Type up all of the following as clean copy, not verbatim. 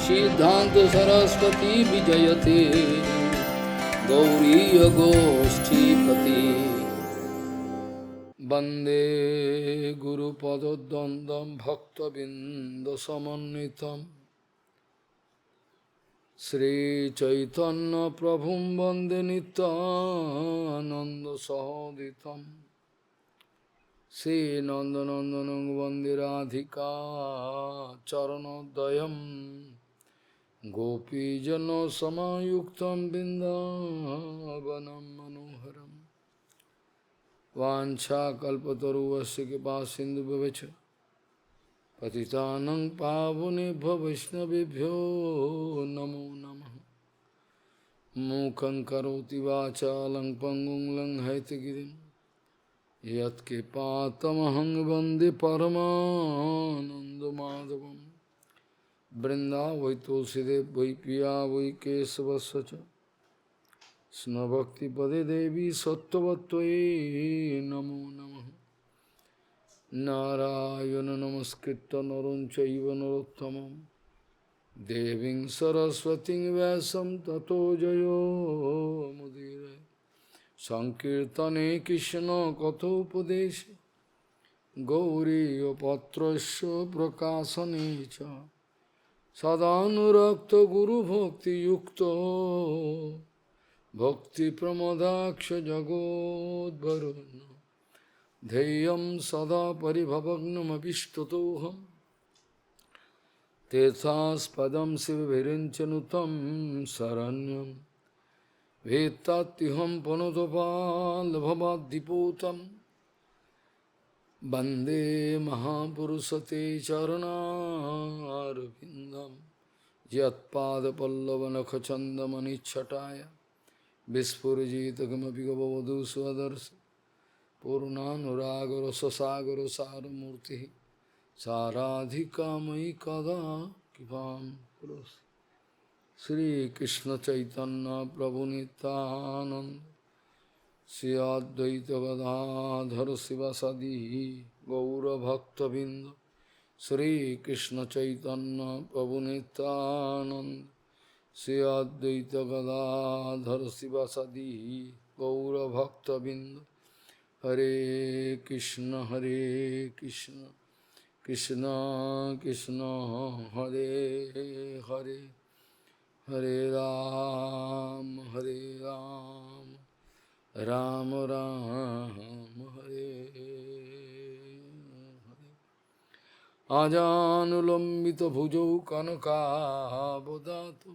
Siddhanta Saraswati Vijayate Gauriya Goshtipati Bande Guru Padadandam Bhakta Binda Samanitam Sri Chaitanya Prabhum Bande Nityananda Sahoditam Sri Nandanandanang Bande Radhika Charanodayam Gopijano Samayuktam Bindavanam Manoharam Vancha Kalpataruvasya Kripa Sindhu Bhavecha Patitanang Pavunebhyo Vaishnavibhyo Namo Namaha Mukhaṁ Karoti Vachalang Pangum Lang Haitagirim Yat Kripatamahang Vande Paramananda Madhavam Brinda Vai Tulsidev Vai Piya Vai Kesava Sacha Sna Bhakti Pade Devi Sattvattvaye Namo Namaha Narayana Namaskritta Naram Chaiva Narottamam Deving Saraswati Vyasam Tato Jayo Mudire Sankirtane Krishna Kathopadeshe Gauriya Patrasya Prakashanecha Sadhanurakta Guru Bhakti Yukta Bhakti Pramodaksha Jagod Varuna Dheyam Sada Paribhavagnam Abhishtotoham Tethas Padam Sivavirinchanutam Saranyam Vetatiham Panotopal Bhavadiputam Bande Mahapurusate Charanarvindam Yat Pada Pallavanakha Chandamani Chataya Vispurjita Gamapigavavadu Swadarsa Purnanuragara Sasagara Saramurti Saradhika Mai Kada Kipam Puras Sri Krishna Chaitanya Prabhu Nityananda Sri Advaita Gadadhara Sivasadi Gaura Bhakta Binda Sri Krishna Chaitanya Prabhu Nityananda Sri Advaita Gadadhara Sivasadi Gaura Bhakta Binda Hare Krishna Krishna Krishna Hare Hare Hare Ram Ram Ram Hare Hare Ajanulambita bhujau kanaka bodhatu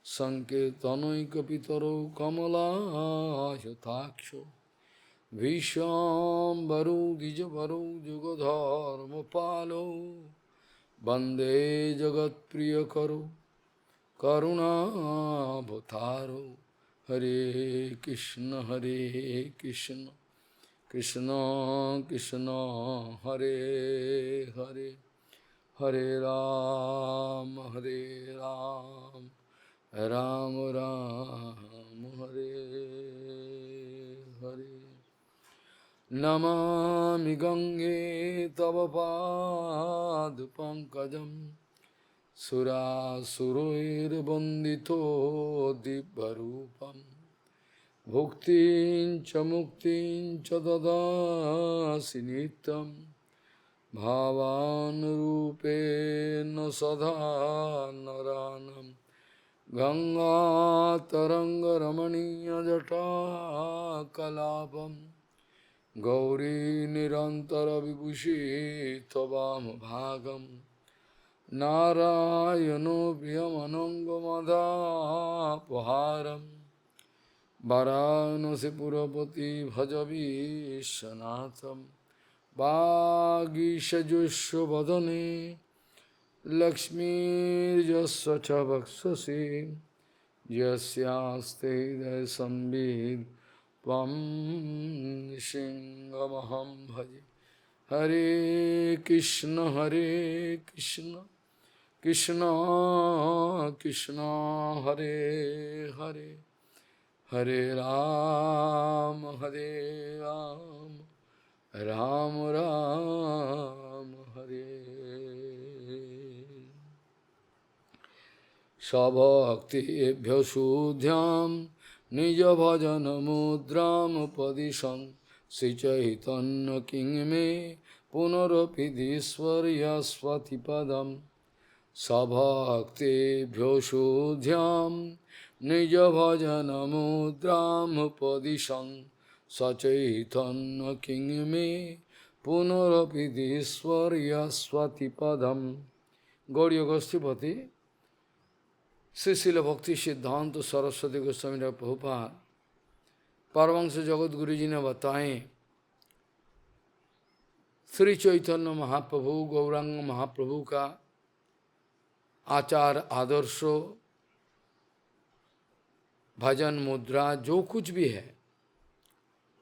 Sanketanoika pitaro kamala yataksho Vishambaro Dijavaro Jugadharma Palo Bande Jagat Priyakaro Karuna Bhataro Hare Krishna Krishna Krishna Hare Hare Hare Ram Ram Ram Hare Hare Namami Gange Tava Pad Pankajam Sura Suroir Bandito Dibbarupam Bhuktin Chamuktin Chadada Sinitam Bhavan Rupe Nasada Naranam Ganga Taranga Ramaniya Jata Kalapam Gauri Nirantara Vibhushi Tavam Bhagam Narayano Vyamanangamada Paharam Varanasi Purapati Bhajavi Shanatham Bhagisha Vadane Lakshmi Jasya Vaksasi Jasyaste Sambhid Tvam Nishingamaham Bhaji Hare Krishna Krishna Krishna Hare Hare Hare Ram Ram Ram Hare स्वभक्तिभ्यो शुद्ध्यां निज भजन मुद्रामुपदिशन् श्रीचैतन्य किं मे पुनरपि दीश्वर्यस्वति पदम् स्वभक्तिभ्यो शुद्ध्यां निज भजन मुद्रामुपदिशन् सचैतन्य किं मे पुनरपि दीश्वर्यस्वति पदम्। गौड़ीय गोष्ठीपति श्री शिल भक्ति सिद्धांत सरस्वती गोस्वामी प्रभुपाद परमहंस जगत गुरु जी ने बताएं, श्री चैतन्य महाप्रभु गौरांग महाप्रभु का आचार आदर्श भजन मुद्रा जो कुछ भी है,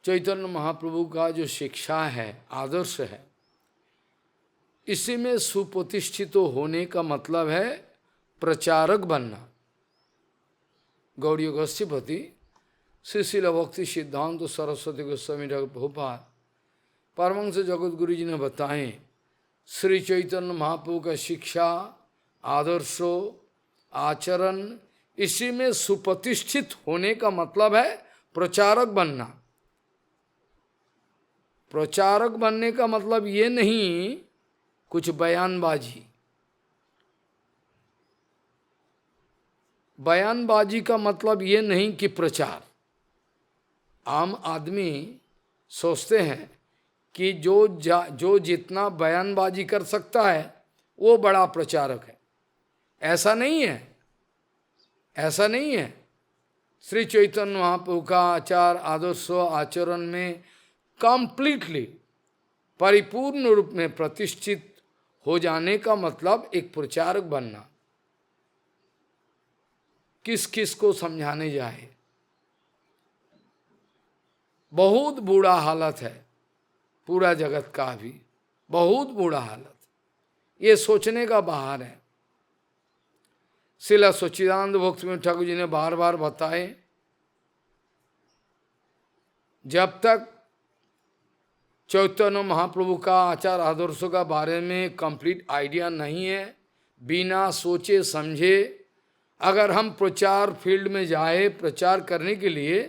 चैतन्य महाप्रभु का जो शिक्षा है, आदर्श है, इसी में सुप्रतिष्ठित होने का मतलब है प्रचारक बनना। गौड़ीय गोष्ठीपति श्री शिल भक्ति सिद्धांत सरस्वती गोस्वामी प्रभुपाद परमहंस जगत गुरु जी ने बताएं, श्री चैतन्य महाप्रभु का शिक्षा आदर्श आचरण, इसी में सुप्रतिष्ठित होने का मतलब है प्रचारक बनना। प्रचारक बनने का मतलब ये नहीं कुछ बयानबाजी। बयानबाजी का मतलब ये नहीं कि प्रचार। आम आदमी सोचते हैं कि जो जितना बयानबाजी कर सकता है वो बड़ा प्रचारक है। ऐसा नहीं है, ऐसा नहीं है। श्री चैतन्य महाप्रभु का आचार आदर्श आचरण में कंप्लीटली परिपूर्ण रूप में प्रतिष्ठित हो जाने का मतलब एक प्रचारक बनना। किस किस को समझाने जाए, बहुत बुरा हालत है पूरा जगत का भी, बहुत बुरा हालत, ये सोचने का बाहर है। श्रील सच्चिदानंद भक्ति ठाकुर जी ने बार बार बताए, जब तक चैतन्य महाप्रभु का आचार आदर्शों का बारे में कंप्लीट आइडिया नहीं है, बिना सोचे समझे अगर हम प्रचार फील्ड में जाए प्रचार करने के लिए,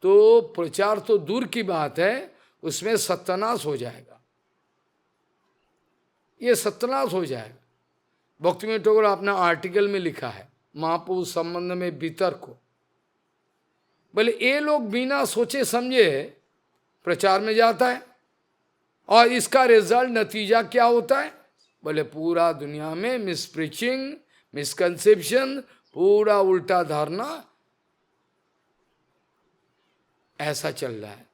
तो प्रचार तो दूर की बात है, उसमें सत्यानाश हो जाएगा, ये सत्यानाश हो जाएगा। भक्तिविनोद ठाकुर अपना आर्टिकल में लिखा है महाप्रभु संबंध में वितर्क को, बोले ये लोग बिना सोचे समझे प्रचार में जाता है और इसका रिजल्ट नतीजा क्या होता है, बोले पूरा दुनिया में मिसप्रीचिंग, मिसकंसेप्शन, पूरा उल्टा धारणा ऐसा चल रहा है।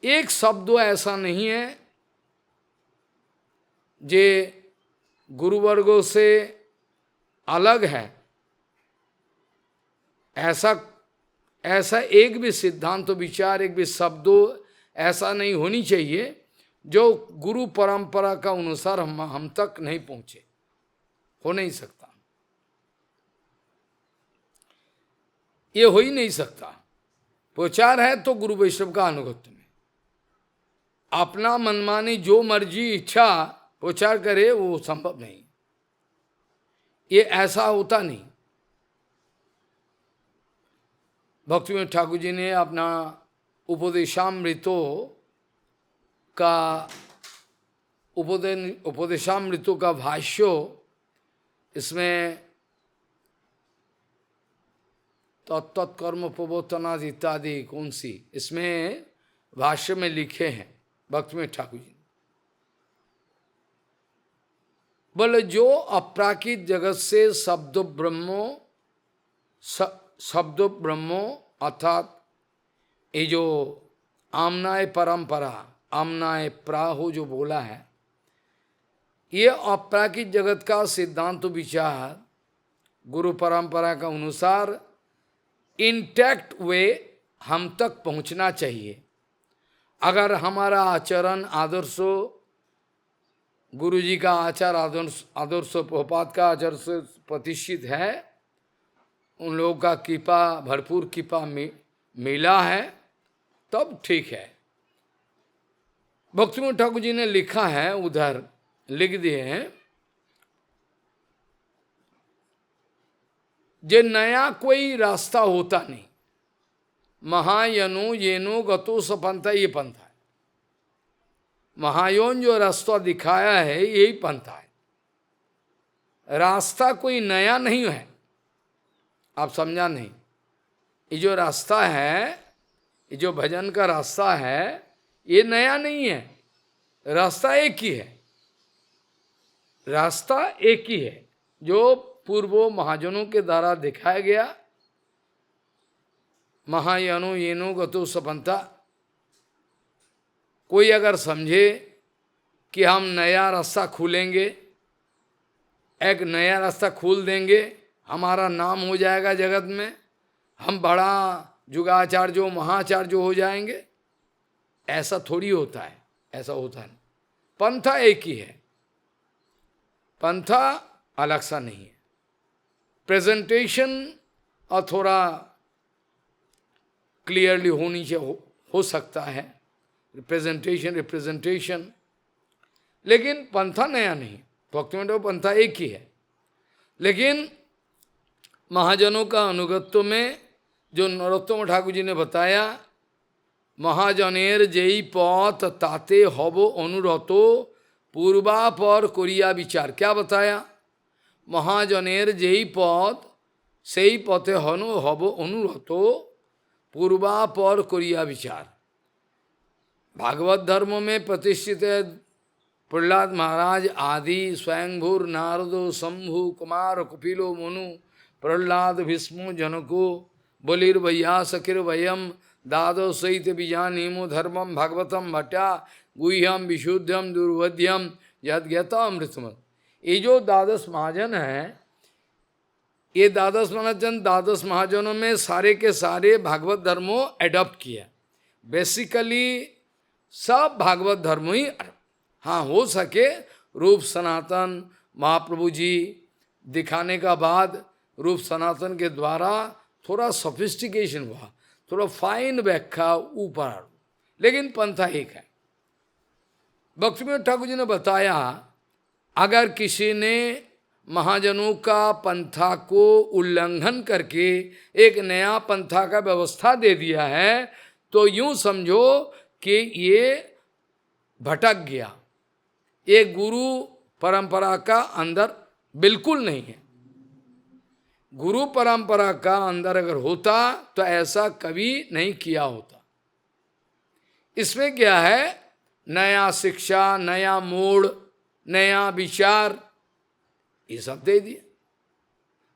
एक शब्द ऐसा नहीं है जे गुरुवर्गों से अलग है, ऐसा एक भी सिद्धांत विचार, एक भी शब्दों ऐसा नहीं होनी चाहिए जो गुरु परंपरा का अनुसार हम तक नहीं पहुंचे, हो नहीं सकता, ये हो ही नहीं सकता। प्रचार है तो गुरु वैष्णव का अनुगत्य में, अपना मनमानी जो मर्जी इच्छा प्रचार करे वो संभव नहीं, ये ऐसा होता नहीं। भक्तिविनोद ठाकुर जी ने अपना उपदेशामृतों का भाष्य, इसमें तत्कर्म प्रवर्तनाद इत्यादि कौन सी, इसमें भाष्य में लिखे हैं भक्तिविनोद ठाकुर जी, बोले जो अपराकित जगत से शब्द ब्रह्मो अर्थात ये जो आमनाय परंपरा, आमनाय प्राहो जो बोला है, ये अपराकित जगत का सिद्धांत विचार गुरु परंपरा का अनुसार इंटैक्ट वे हम तक पहुंचना चाहिए। अगर हमारा आचरण आदर्श, गुरु जी का आचार आदर्श प्रभुपाद का आदर्श प्रतिष्ठित है, उन लोगों का कृपा, भरपूर कृपा मिला है, तब ठीक है। भक्तिविनोद ठाकुर जी ने लिखा है, उधर लिख दिए हैं, जे नया कोई रास्ता होता नहीं। महायनो येनो गतो सपंथा, ये पंथा है। महायोन जो रास्ता दिखाया है यही पंथा है। रास्ता कोई नया नहीं है, आप समझा नहीं। ये जो रास्ता है, ये जो भजन का रास्ता है, ये नया नहीं है। रास्ता एक ही है, रास्ता एक ही है जो पूर्व महाजनों के द्वारा दिखाया गया। महायानो येनो गतो सपंथा। कोई अगर समझे कि हम नया रास्ता खोलेंगे, एक नया रास्ता खोल देंगे, हमारा नाम हो जाएगा जगत में, हम बड़ा जुगाचार्य महाचार्य हो जाएंगे, ऐसा थोड़ी होता है, ऐसा होता नहीं। पंथा एक ही है, पंथा अलग सा नहीं है। प्रेजेंटेशन और थोड़ा क्लियरली होनी चाहिए, हो सकता है रिप्रेजेंटेशन, लेकिन पंथा नया नहीं। भक्तिमंडल पंथा एक ही है। लेकिन महाजनों का अनुगत्य में जो नरोत्तम ठाकुर जी ने बताया, महाजनेर जेई पथ ताते हबो अनुरतो पूर्वापर कोरिया विचार। क्या बताया? महाजनेर जेई पथ सेई पथे हबो अनुरतो पूर्वापर कोरिया विचार। भागवत धर्म में प्रतिष्ठित है प्रहलाद महाराज आदि, स्वयंभूर नारदो शंभु कुमार कुपिलो मनु प्रहलाद भीष्मो जनको बलिर्वैया सखिर वयम दादो सहित बीजानीमो धर्मम भागवतम भट्टा गुह्यम विशुद्धम दुर्वध्यम यद्यता अमृतमत। ये जो द्वादश महाजन है, ये द्वादश महाजन, द्वादश महाजनों में सारे के सारे भागवत धर्मों एडॉप्ट किया। बेसिकली सब भागवत धर्म ही, हाँ हो सके रूप सनातन महाप्रभु जी दिखाने का बाद रूप सनातन के द्वारा थोड़ा सोफिस्टिकेशन हुआ, थोड़ा फाइन व्याख्या ऊपर, लेकिन पंथा एक है। भक्तिविनोद ठाकुर जी ने बताया, अगर किसी ने महाजनों का पंथा को उल्लंघन करके एक नया पंथा का व्यवस्था दे दिया है, तो यूं समझो कि ये भटक गया, ये गुरु परंपरा का अंदर बिल्कुल नहीं है। गुरु परंपरा का अंदर अगर होता तो ऐसा कभी नहीं किया होता। इसमें क्या है? नया शिक्षा, नया मोड़, नया विचार, ये सब दे दिया।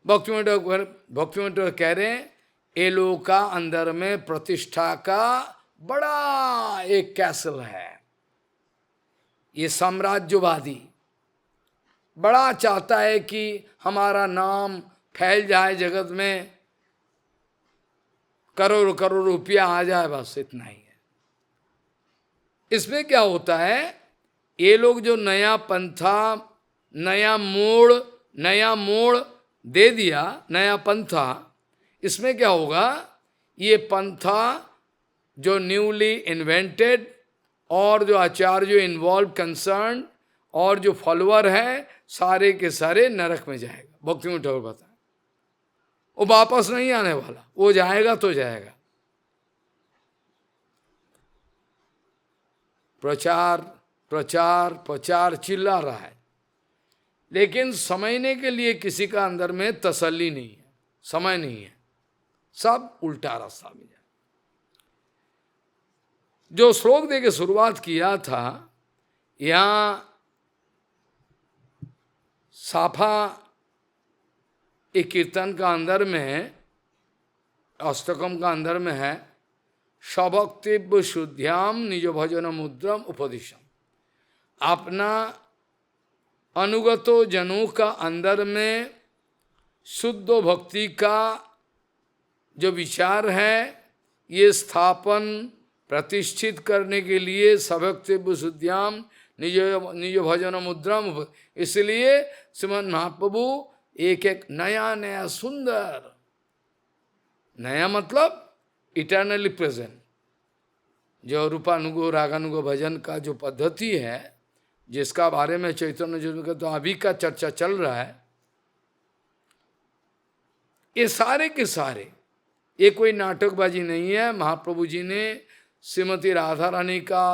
भक्तिविनोद कह रहे हैं, ये लोग का अंदर में प्रतिष्ठा का बड़ा एक कैसल है। ये साम्राज्यवादी बड़ा चाहता है कि हमारा नाम फैल जाए जगत में, करोड़ करोड़ रुपया आ जाए, बस इतना ही है। इसमें क्या होता है? ये लोग जो नया पंथा, नया मोड़ दे दिया, नया पंथा, इसमें क्या होगा? ये पंथा जो न्यूली इन्वेंटेड और जो आचार्य जो इन्वॉल्व कंसर्न और जो फॉलोअर है, सारे के सारे नरक में जाएगा। भक्तिविनोद ठाकुर बताए, वो वापस नहीं आने वाला, वो जाएगा तो जाएगा। प्रचार प्रचार प्रचार चिल्ला रहा है, लेकिन समझने के लिए किसी का अंदर में तसल्ली नहीं है, समय नहीं है, सब उल्टा रास्ता में जाए। जो श्लोक दे के शुरुआत किया था, यहाँ साफा एक कीर्तन का अंदर में, अष्टकम का अंदर में है, स्वभक्तिव्य शुद्ध्याम निज भजन मुद्रम उपदिशम। अपना अनुगतो जनों का अंदर में शुद्ध भक्ति का जो विचार है, ये स्थापन प्रतिष्ठित करने के लिए स्वभक्तिव्य शुद्ध्याम निज भजन मुद्रम। इसलिए श्रीमद् महाप्रभु एक एक नया नया सुंदर, नया मतलब इटर्नली प्रेजेंट, जो रूपानुगो रागानुगो भजन का जो पद्धति है, जिसका बारे में चैतन्य चरितामृत का तो अभी का चर्चा चल रहा है, ये सारे के सारे, ये कोई नाटकबाजी नहीं है। महाप्रभु जी ने श्रीमती राधा रानी का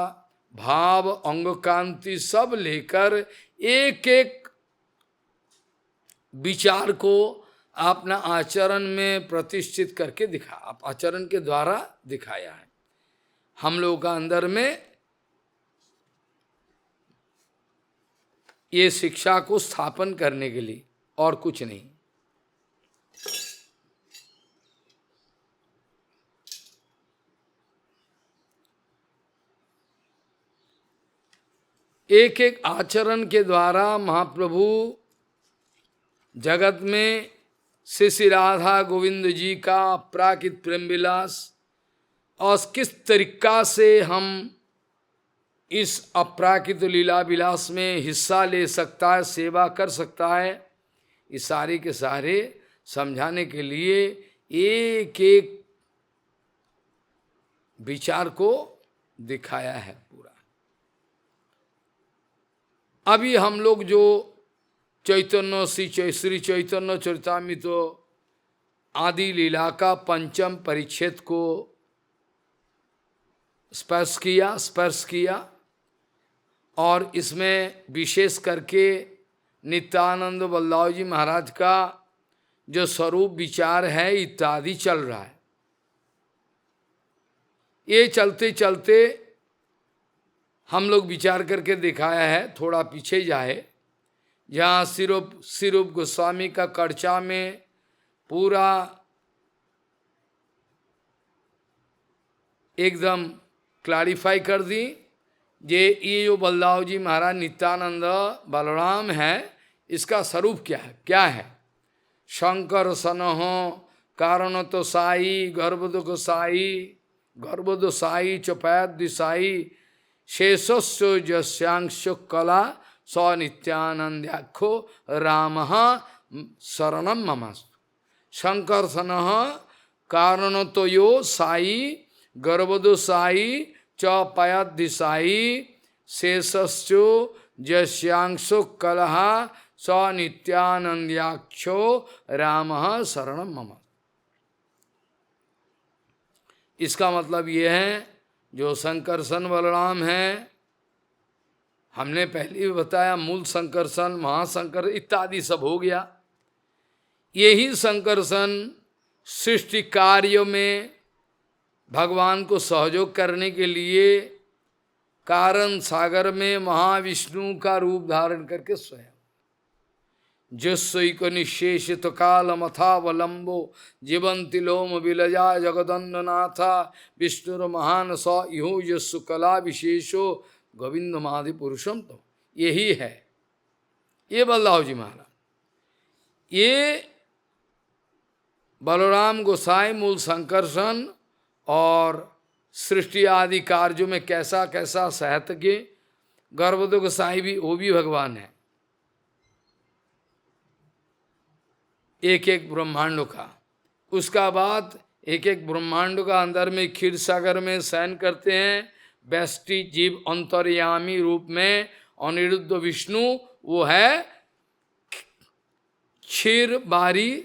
भाव, अंग कांति सब लेकर एक एक विचार को अपना आचरण में प्रतिष्ठित करके आचरण के द्वारा दिखाया है। हम लोगों का अंदर में ये शिक्षा को स्थापन करने के लिए, और कुछ नहीं। एक एक आचरण के द्वारा महाप्रभु जगत में श्री राधा गोविंद जी का अपराकित प्रेम विलास, और किस तरीका से हम इस अपराकित लीला विलास में हिस्सा ले सकता है, सेवा कर सकता है, ये सारे के सारे समझाने के लिए एक एक विचार को दिखाया है पूरा। अभी हम लोग जो चैतन्य श्री चैतन्य चरितामृत आदि लीला का पंचम परिच्छेद को स्पर्श किया, और इसमें विशेष करके नित्यानंद बलदाव जी महाराज का जो स्वरूप विचार है इत्यादि चल रहा है। ये चलते चलते हम लोग विचार करके दिखाया है, थोड़ा पीछे जाए, जहाँ सिरूप गोस्वामी का कर्चा में पूरा एकदम क्लैरिफाई कर दी, ये जो बलदाव जी महाराज नित्यानंद बलराम है, इसका स्वरूप क्या है? शंकर सनह कारण तो साई गर्भदो साई चपैत दिशाई शेषस्व जस्यांश कला स नित्यानंद्याख्यो राम शरणम ममस्तु। शंकर सनः कारण तो यो साई गर्भदो साई च पयत दिशाई शेषस्व जस्यांशो कलह स नित्यानंद्याख्यो राम शरणम ममस्तु। इसका मतलब ये है, जो संकर्षण बलराम है, हमने पहले भी बताया, मूल संकर्षण, महासंकर इत्यादि सब हो गया। यही संकर्षण सृष्टि कार्य में भगवान को सहयोग करने के लिए कारण सागर में महाविष्णु का रूप धारण करके स्वयं जस्वैक निशेषित काल मथावलंबो जीवंति लोम विलजा जगदन्ननाथा विष्णुर महान स इहो यस्सु कला विशेषो गोविंद मादि पुरुषम। तो यही है, ये बलदाव जी महाराज, ये बलराम गोसाई मूल संकर्षण और सृष्टि आदि कार्यों में कैसा कैसा सहतज्ञ, गर्भदो गोसाई भी, वो भी भगवान है, एक एक ब्रह्मांडों का। उसका बाद एक एक ब्रह्मांडों का अंदर में क्षीर सागर में शयन करते हैं व्यष्टि जीव अंतर्यामी रूप में अनिरुद्ध विष्णु, वो है क्षीर बारी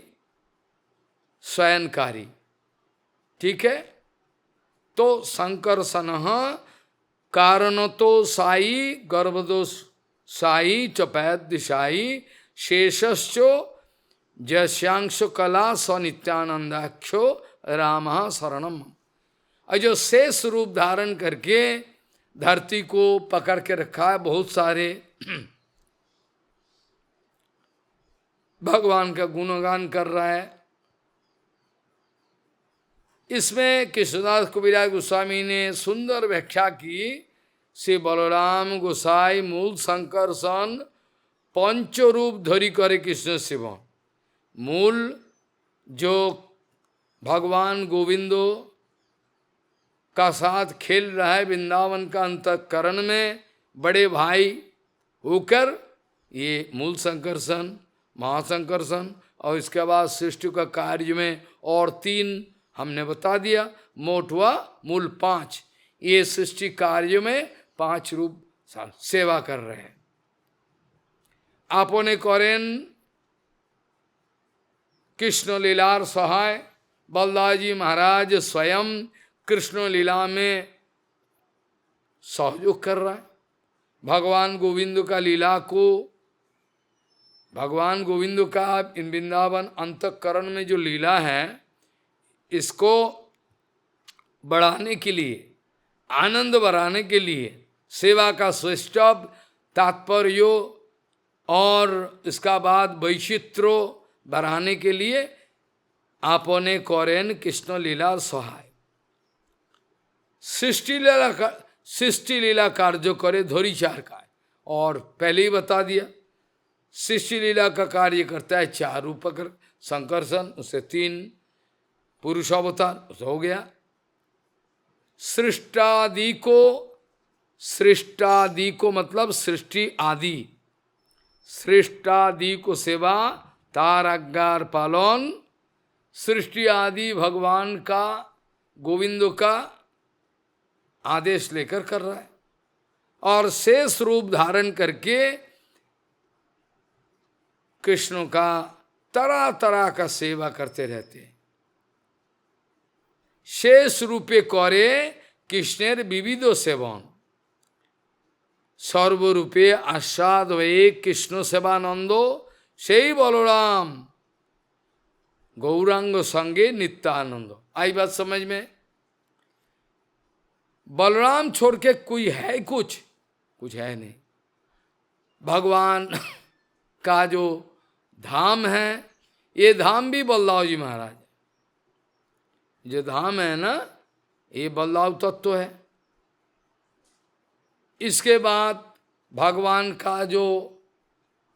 स्वयंकारी। ठीक है, तो संकर्षण कारण तो साई गर्भदोष साई चपैत दिशाई शेषश्चो जस्यांश कला स नित्यानंदाख्यो राम शरणम। और जो शेष रूप धारण करके धरती को पकड़ के रखा है, बहुत सारे भगवान का गुणगान कर रहा है। इसमें कृष्णदास कविराज गोस्वामी ने सुंदर व्याख्या की। श्री बलराम गोसाई मूल संकर्षण पंच रूप धरी करे कृष्ण शिव। मूल जो भगवान गोविंदो का साथ खेल रहा है वृंदावन का अंतःकरण में, बड़े भाई होकर ये मूल संकर्षण महासंकर्षण, और इसके बाद सृष्टि का कार्य में और तीन हमने बता दिया, मोट हुआ मूल 5। ये सृष्टि कार्य में 5 रूप सेवा कर रहे हैं। आपने करें कृष्ण लीलार सहाय बलदाव जी महाराज स्वयं कृष्ण लीला में सहयोग कर रहा है। भगवान गोविंद का लीला को, भगवान गोविंद का इन वृंदावन अंतःकरण में जो लीला है, इसको बढ़ाने के लिए, आनंद बढ़ाने के लिए, सेवा का श्रेष्ठ तात्पर्य और इसका बाद वैचित्र्य बढ़ाने के लिए आपने करें कृष्ण लीला सहाय। सृष्टि लीला कार्य करे धोरीचार का। और पहले ही बता दिया, सृष्टि लीला का कार्य करता है 4 रूपक संकर्षण, उससे 3 पुरुष अवतार हो गया। सृष्टादि को मतलब सृष्टि आदि, सृष्टादि को सेवा तार आज्ञार पालन, सृष्टि आदि भगवान का, गोविंद का आदेश लेकर कर रहा है। और शेष रूप धारण करके कृष्ण का तरह तरह का सेवा करते रहते हैं। शेष रूपे करे कृष्णेर विविध सेवन, सर्वरूपे आस्वाद वे कृष्ण सेवानंदो সেই बलराम गौरांग संगे नित्यानंद। आई बात समझ में? बलराम छोड़ के कोई है कुछ है नहीं। भगवान का जो धाम है, ये धाम भी बलदाव जी महाराज, जो धाम है ना, ये बलदाव तत्व है। इसके बाद भगवान का जो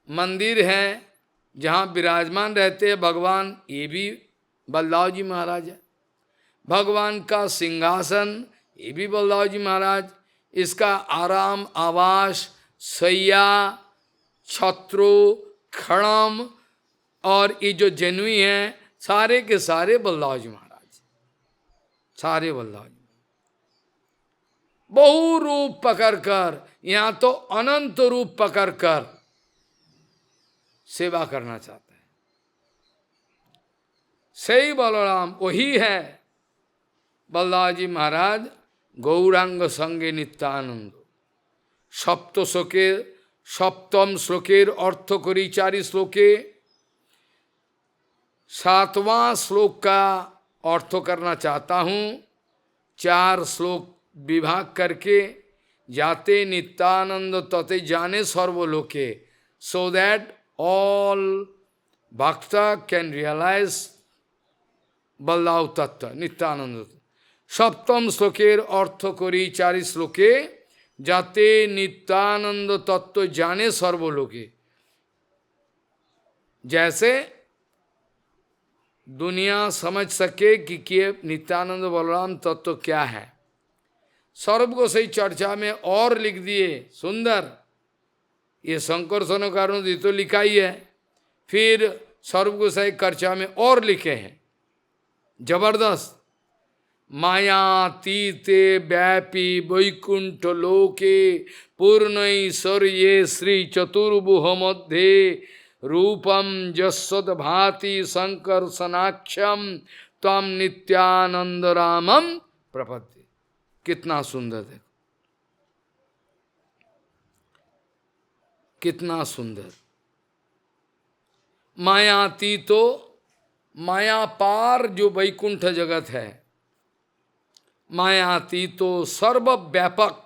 मंदिर है, जहाँ विराजमान रहते हैं भगवान, ये भी बलदाव जी महाराज है। भगवान का सिंहासन, ये भी बलदाव जी महाराज। इसका आराम, आवास, सैया, छत्रु, खड़म और ये जो जनुई हैं, सारे के सारे बलदाव जी महाराज, सारे बलदाव जी। बहु रूप पकड़कर, यहाँ तो अनंत रूप पकड़कर सेवा करना चाहता है। सही बलराम वही है बलदाव जी महाराज, गौरांग संगे नित्यानंद। सप्तम श्लोकेर अर्थ करी 4 श्लोके। 7वां श्लोक का अर्थ करना चाहता हूँ, 4 श्लोक विभाग करके। जाते नित्यानंद तते जाने सर्वलोके, so that all bhakta can realize Baldawa तत्व नित्यानंद। सप्तम श्लोकेर अर्थ करी 4 श्लोके। जाते नित्यानंद तत्व जाने सर्वलोके। जैसे दुनिया समझ सके कि नित्यानंद बलराम तत्व क्या है, सर्व को सही चर्चा में और लिख दिए, सुंदर। ये शंकर कारण तो लिखा ही है, फिर सर्व को सही चर्चा में और लिखे हैं, जबरदस्त। मायातीते व्यापी वैकुंठ लोके पूर्णैश्वर्ये श्री चतुर्भुह मध्ये रूपम जस्वद भाति संकर्षणाक्षम तम नित्यानंद रामम प्रपद्ये। कितना सुंदर देखो, कितना सुंदर। मायातीतो, माया पार जो वैकुंठ जगत है, मायातीतो सर्वव्यापक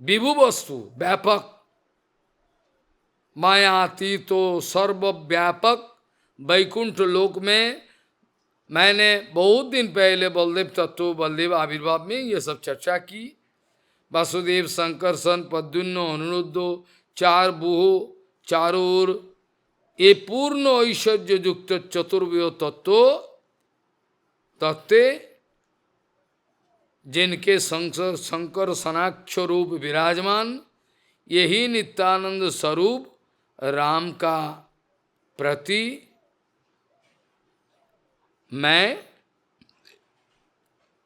विभु वस्तु व्यापक, मायातीतो सर्वव्यापक वैकुंठ लोक में। मैंने बहुत दिन पहले बलदेव तत्व, बलदेव आविर्भाव में ये सब चर्चा की। वासुदेव, संकर्षण, प्रद्युम्न, अनिरुद्धो, 4 बुह, चारों ओर ये पूर्ण ऐश्वर्य युक्त चतुर्व्यूह तत्व जिनके शंकर सनाक्ष रूप विराजमान, यही नित्यानंद स्वरूप राम का प्रति मैं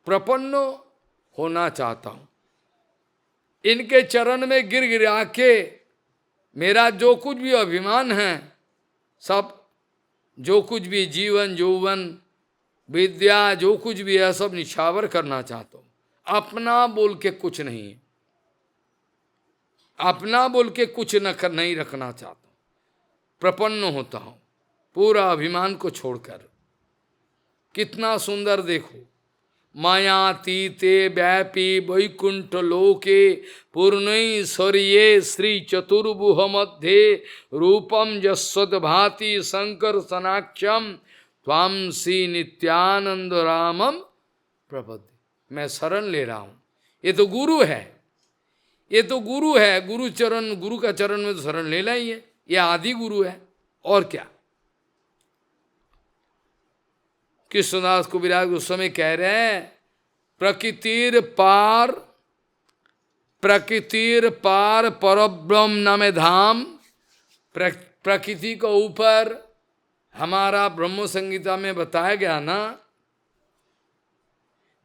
प्रपन्न होना चाहता हूँ। इनके चरण में गिर गिरा के मेरा जो कुछ भी अभिमान है सब जो कुछ भी जीवन यौवन विद्या जो कुछ भी है सब निछावर करना चाहता हूँ। अपना बोल के कुछ नहीं है, अपना बोल के कुछ नहीं रखना चाहता हूँ। प्रपन्न होता हूँ पूरा अभिमान को छोड़कर। कितना सुंदर देखो, मायातीते व्यापी वैकुंठ लोके पूर्णैश्वर्ये श्री चतुर्भुह मध्य रूपम जस्वत भाति शंकर सनाक्षम त्वाम श्री नित्यानंद रामम प्रपद्ये। मैं शरण ले रहा हूं। ये तो गुरु है, ये तो गुरु है। गुरु चरण, गुरु का चरण में तो शरण लेना ही है। ये आदि गुरु है और क्या। कृष्णदास कविराज उस समय कह रहे हैं, प्रकृतिर पार परब्रह्म नामे धाम। प्रकृति को ऊपर हमारा ब्रह्म संगीता में बताया गया ना,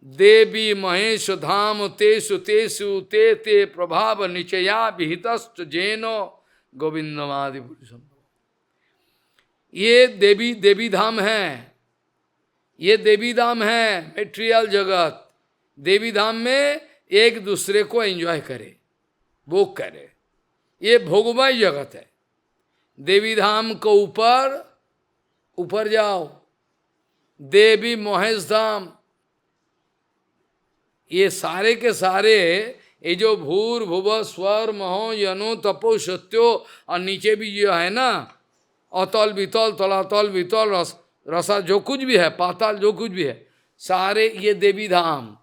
देवी महेश धाम तेषु तेषु ते ते प्रभाव निचया विहितस्त जैनो गोविंदमादि पुरुषम। ये देवी धाम है, ये देवी धाम है। मेटेरियल जगत देवी धाम में एक दूसरे को एंजॉय करे, भोग करे, ये भोगमय जगत है। देवी धाम को ऊपर जाओ, देवी महेश धाम, ये सारे के सारे, ये जो भूर भुव स्वर महो यनो तपो सत्यो, और नीचे भी जो है ना, अतल वितल तलातल वितल रसा जो कुछ भी है, पाताल जो कुछ भी है, सारे ये देवी धाम,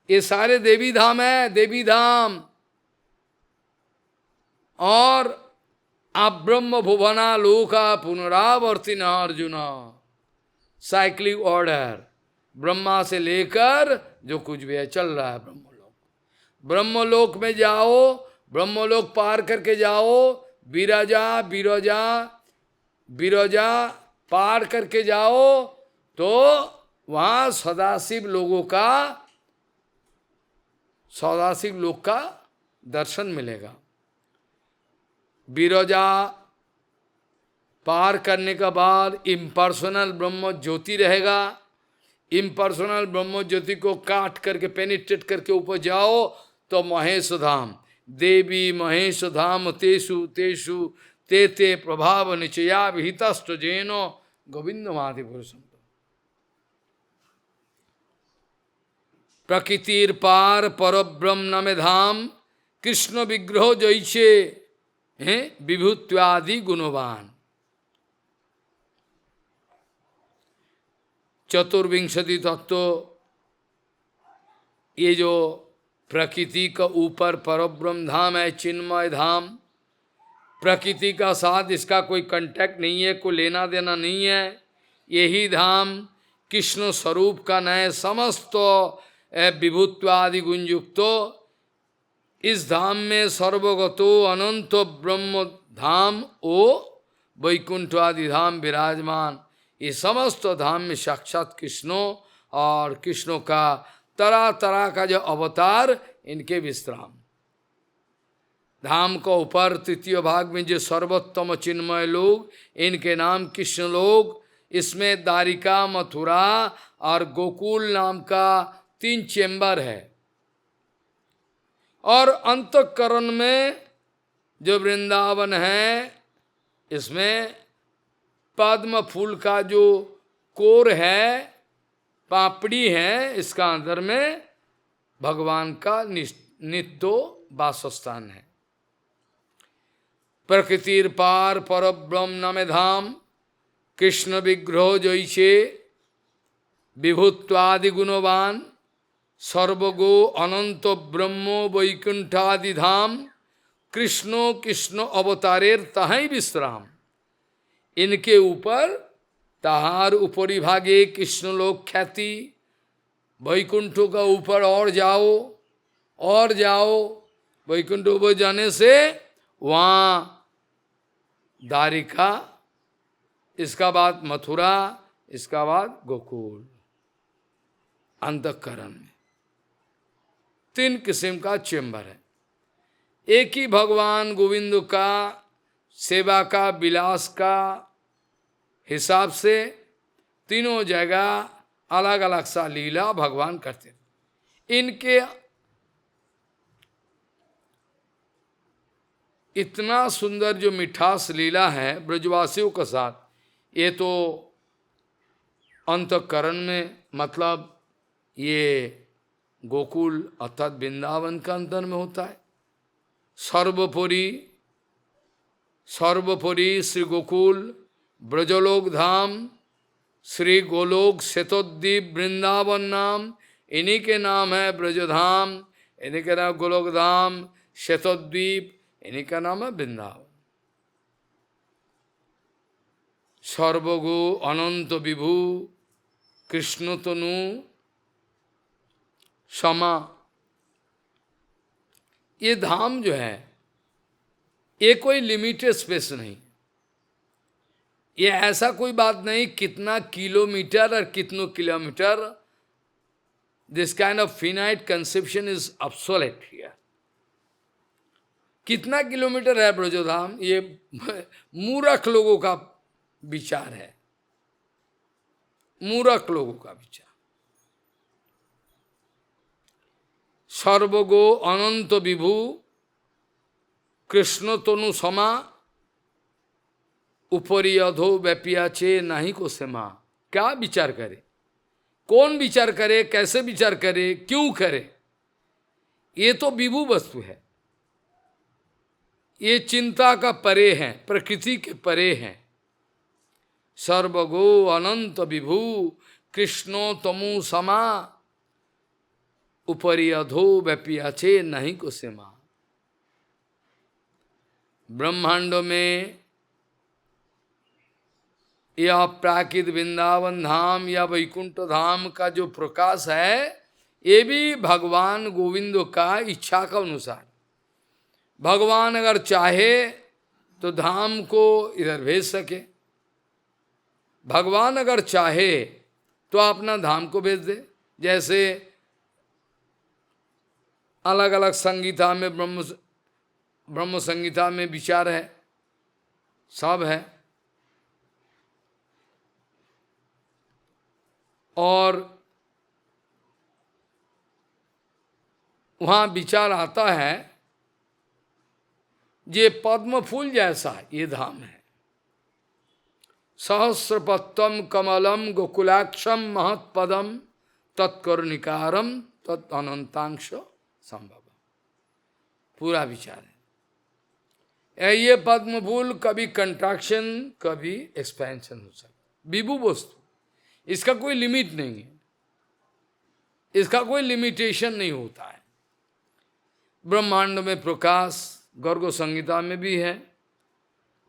ये सारे देवी धाम है। देवी धाम और आप ब्रह्म भुवना लोका पुनरावर्ती न अर्जुन। साइक्लिक ऑर्डर, ब्रह्मा से लेकर जो कुछ भी है चल रहा है ब्रह्मलोक। ब्रह्मलोक में जाओ, ब्रह्मलोक पार करके जाओ, बिरजा पार करके जाओ तो वहां सदाशिव लोक का दर्शन मिलेगा। बिरजा पार करने के बाद इम्पर्सनल ब्रह्म ज्योति रहेगा। इम्पर्सनल ब्रह्म ज्योति को काट करके पेनिट्रेट करके ऊपर जाओ तो महेश धाम, देवी महेश धाम तेषु तेषु ते ते प्रभाव निचया विहितस्त जैनो गोविंदमादि पुरुषम। प्रकृतिर पार परब्रह्म नामे धाम, कृष्ण विग्रह जैसे हैं विभूत्यादि गुणवान। चतुर्विंशति तत्व, ये जो प्रकृति का ऊपर परब्रह्म धाम है, चिन्मय धाम, प्रकृति का साथ इसका कोई कांटेक्ट नहीं है, कोई लेना देना नहीं है। यही धाम कृष्ण स्वरूप का नए समस्त विभुत्वादि गुणयुक्तो। इस धाम में सर्वगतो अनंत ब्रह्म धाम ओ वैकुंठ आदि धाम विराजमान। ये समस्त धाम में साक्षात कृष्णो और कृष्णों का तरह तरह का जो अवतार, इनके विश्राम। धाम को ऊपर तृतीय भाग में जो सर्वोत्तम चिन्मय लोग, इनके नाम कृष्ण लोग। इसमें द्वारिका, मथुरा और गोकुल नाम का 3 चेंबर है। और अंतःकरण में जो वृंदावन है, इसमें पद्म फूल का जो कोर है, पापड़ी है, इसका अंदर में भगवान का नित्य वासस्थान है। प्रकृतिर पार परब्रह्म नामे धाम, कृष्ण विग्रह जैसे विभुत्वादि गुणवान, सर्वगो अनंत ब्रह्मो वैकुंठादि धाम, कृष्णो कृष्ण अवतारेर तहाई विश्राम। इनके ऊपर तहार ऊपरी भागे कृष्ण लोक ख्याति, वैकुंठों का ऊपर और जाओ, वैकुंठों पर जाने से वहाँ द्वारिका, इसका बाद मथुरा, इसका बाद गोकुल। अंतःकरण में 3 किस्म का चेंबर है। एक ही भगवान गोविंद का सेवा का, विलास का हिसाब से तीनों जगह अलग अलग सा लीला भगवान करते। इनके इतना सुंदर जो मिठास लीला है ब्रजवासियों के साथ, ये तो अंतःकरण में, मतलब ये गोकुल अर्थात वृंदावन का अंतर में होता है। सर्वोपरि सर्वोपरि श्री गोकुल ब्रजलोक धाम, श्री गोलोक शतद्वीप वृंदावन नाम, इन्हीं के नाम है ब्रजधाम, इन्हीं के नाम गोलोक धाम, शतद्वीप, इन्हीं का नाम है वृंदावन। सर्वगो अनंत विभु कृष्ण तनु क्षमा, ये धाम जो है ये कोई लिमिटेड स्पेस नहीं। ये ऐसा कोई बात नहीं कितना किलोमीटर और कितनों kilometre, this kind of finite conception is obsolete here. कितना किलोमीटर है ब्रजोधाम, ये मूर्ख लोगों का विचार है, मूर्ख लोगों का विचार। सर्वगो अनंत विभु कृष्ण तनु समा, ऊपरी अधो व्यापियाचे नहीं को सेमा। क्या विचार करे, कौन विचार करे, कैसे विचार करे, क्यों करे? ये तो विभु वस्तु है, ये चिंता का परे है, प्रकृति के परे है। सर्वगो अनंत विभु कृष्णो तमु समा, ऊपरी अधो व्यापियाचे नहीं को सेमा। ब्रह्मांड में या प्राकृत वृंदावन धाम या वैकुंठ धाम का जो प्रकाश है, ये भी भगवान गोविंद का इच्छा का अनुसार। भगवान अगर चाहे तो धाम को इधर भेज सके, भगवान अगर चाहे तो अपना धाम को भेज दे। जैसे अलग अलग संगीता में ब्रह्म संगीता में विचार है, सब है, और वहाँ विचार आता है ये पद्म फूल जैसा ये धाम है। सहस्रपत्तम कमलम गोकुलाक्षम महत्पदम तत्करुणिकारम तत् अनंतांश संभव, पूरा विचार है। ये पद्म फूल कभी कंट्रैक्शन कभी एक्सपेंशन हो सकता, विभु वस्तु, इसका कोई लिमिट नहीं है, इसका कोई लिमिटेशन नहीं होता है। ब्रह्मांड में प्रकाश गर्ग संहिता में भी है।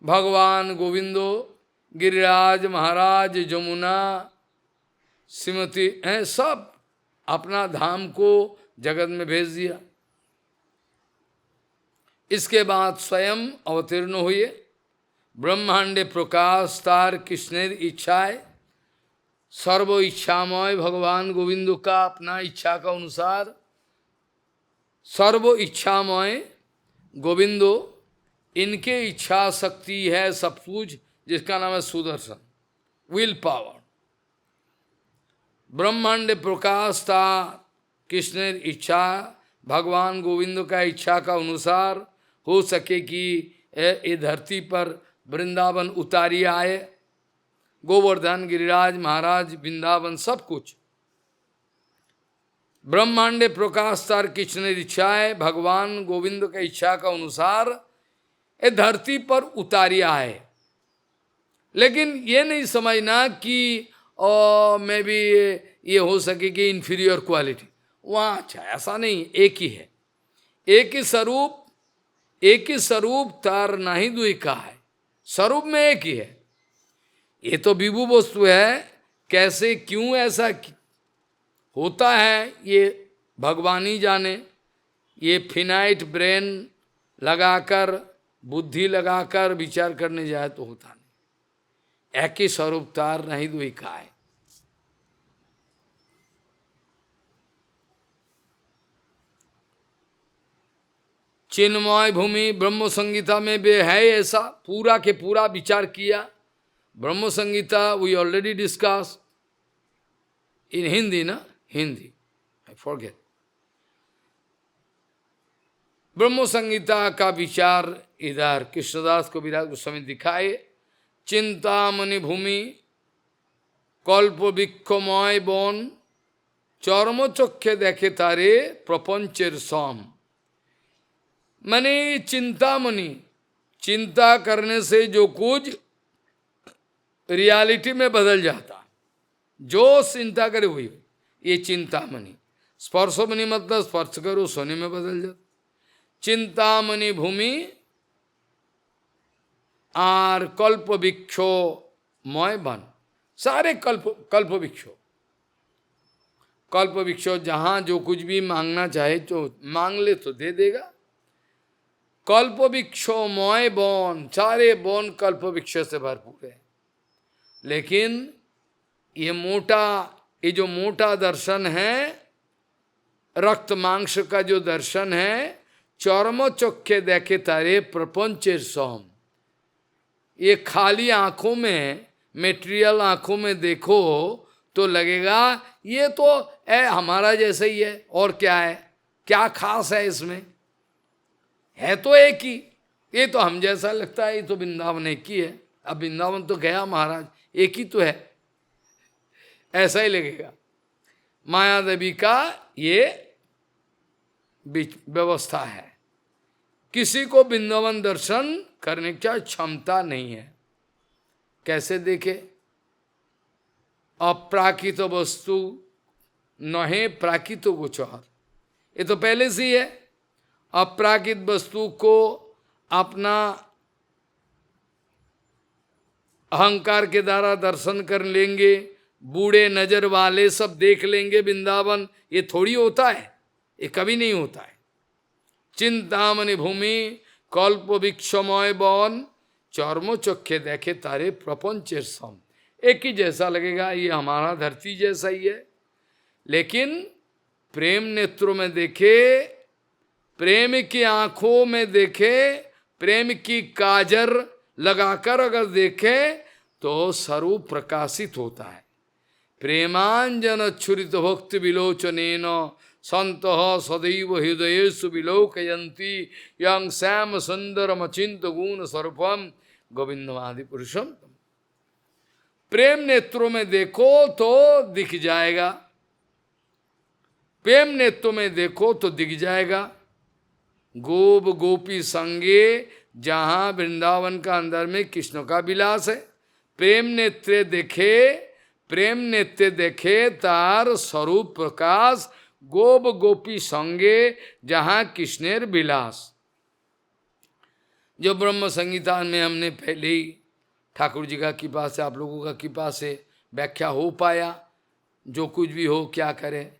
भगवान गोविंदो गिरिराज महाराज जमुना श्रीमती हैं, सब अपना धाम को जगत में भेज दिया। इसके बाद स्वयं अवतीर्ण हुए। ब्रह्मांडे प्रकाश तार कृष्णेर इच्छाएं, सर्व इच्छामय भगवान गोविंद का अपना इच्छा का अनुसार, सर्व इच्छामय गोविंदो, इनके इच्छा शक्ति है सब कुछ, जिसका नाम है सुदर्शन, विल पावर। ब्रह्मांड प्रकाश था कृष्णेर इच्छा, भगवान गोविंद का इच्छा का अनुसार हो सके कि ये धरती पर वृंदावन उतारी आए, गोवर्धन गिरिराज महाराज वृंदावन सब कुछ। ब्रह्मांडे प्रकाश तार कृष्णेर इच्छाएं, भगवान गोविंद का इच्छा का अनुसार ये धरती पर उतारी आए। लेकिन ये नहीं समझना कि मे बी ये हो सके कि इंफीरियर क्वालिटी वहाँ अच्छा, ऐसा नहीं, एक ही है, एक ही स्वरूप, एक ही स्वरूप तार नहीं दुई का है, स्वरूप में एक ही है। ये तो विभु वस्तु है, कैसे क्यों ऐसा होता है ये भगवान ही जाने। ये फिनाइट ब्रेन लगाकर, बुद्धि लगाकर विचार करने जाए तो होता नहीं। एक ही स्वरूप तार नहीं दुई का है। चिन्मय भूमि ब्रह्म संगीता में भी है ऐसा, पूरा के पूरा विचार किया। ब्रह्म संगीता we already discuss in Hindi ना, हिंदी आई फॉरगेट। ब्रह्म संगीता का विचार इधर कृष्णदास को विराट गोस्वामी दिखाए। चिंतामणि भूमि कल्प वृक्षमय बन चर्म चक्षे देखे तारे प्रपंचेर सम। माने चिंतामणि, चिंता करने से जो कुछ रियलिटी में बदल जाता, जो चिंता करे हुई, ये चिंतामणि। स्पर्शमणि मतलब स्पर्श करो सोने में बदल जाता। चिंतामणि भूमि और कल्प वृक्षो मय वन, सारे कल्प वृक्षो, कल्प वृक्षो जहां जो कुछ भी मांगना चाहे तो मांग ले तो दे देगा। कल्प वृक्षो मय वन, सारे वन कल्प वृक्ष से भरपूर है। लेकिन ये जो मोटा दर्शन है, रक्त मांस का जो दर्शन है, चर्म चक्षे देखे तारे प्रपंचेर सम। ये खाली आंखों में, मेटेरियल आंखों में देखो तो लगेगा ये तो हमारा जैसा ही है, और क्या है, क्या खास है इसमें, है तो एक ही, ये तो हम जैसा लगता है, ये तो वृंदावन एक ही है। अब वृंदावन तो गया महाराज, एक ही तो है, ऐसा ही लगेगा। माया देवी का ये व्यवस्था है, किसी को वृंदावन दर्शन करने की क्षमता नहीं है। कैसे देखे? अप्राकृत वस्तु नहे प्राकृत गोचर, ये तो पहले से ही है। अप्राकृत वस्तु को अपना अहंकार के द्वारा दर्शन कर लेंगे, बूढ़े नजर वाले सब देख लेंगे वृंदावन, ये थोड़ी होता है, ये कभी नहीं होता है। चिंतामणि भूमि कल्प वृक्षमय वन चर्म चक्षे देखे तारे प्रपंचेर सम। एक ही जैसा लगेगा, ये हमारा धरती जैसा ही है। लेकिन प्रेम नेत्रों में देखे, प्रेम की आंखों में देखे, प्रेम की काजर लगाकर अगर देखे तो स्वरूप प्रकाशित होता है। प्रेमांजन छुरित भक्ति विलोचनेन संत सदैव हृदयेषु विलोकयन्ति यं श्याम सुंदरम अचिंत गुण स्वरूपम गोविंदमादि पुरुषम। प्रेम नेत्रों में देखो तो दिख जाएगा, प्रेम नेत्रों में देखो तो दिख जाएगा। गोप गोपी संगे, जहां वृंदावन का अंदर में कृष्ण का विलास है, प्रेम नेत्रे देखे, प्रेम नेत्रे देखे तार स्वरूप प्रकाश, गोप गोपी संगे जहां कृष्णेर विलास। जो ब्रह्म संगीता में हमने पहले ही ठाकुर जी का कृपा से, आप लोगों का कृपा से व्याख्या हो पाया। जो कुछ भी हो, क्या करे।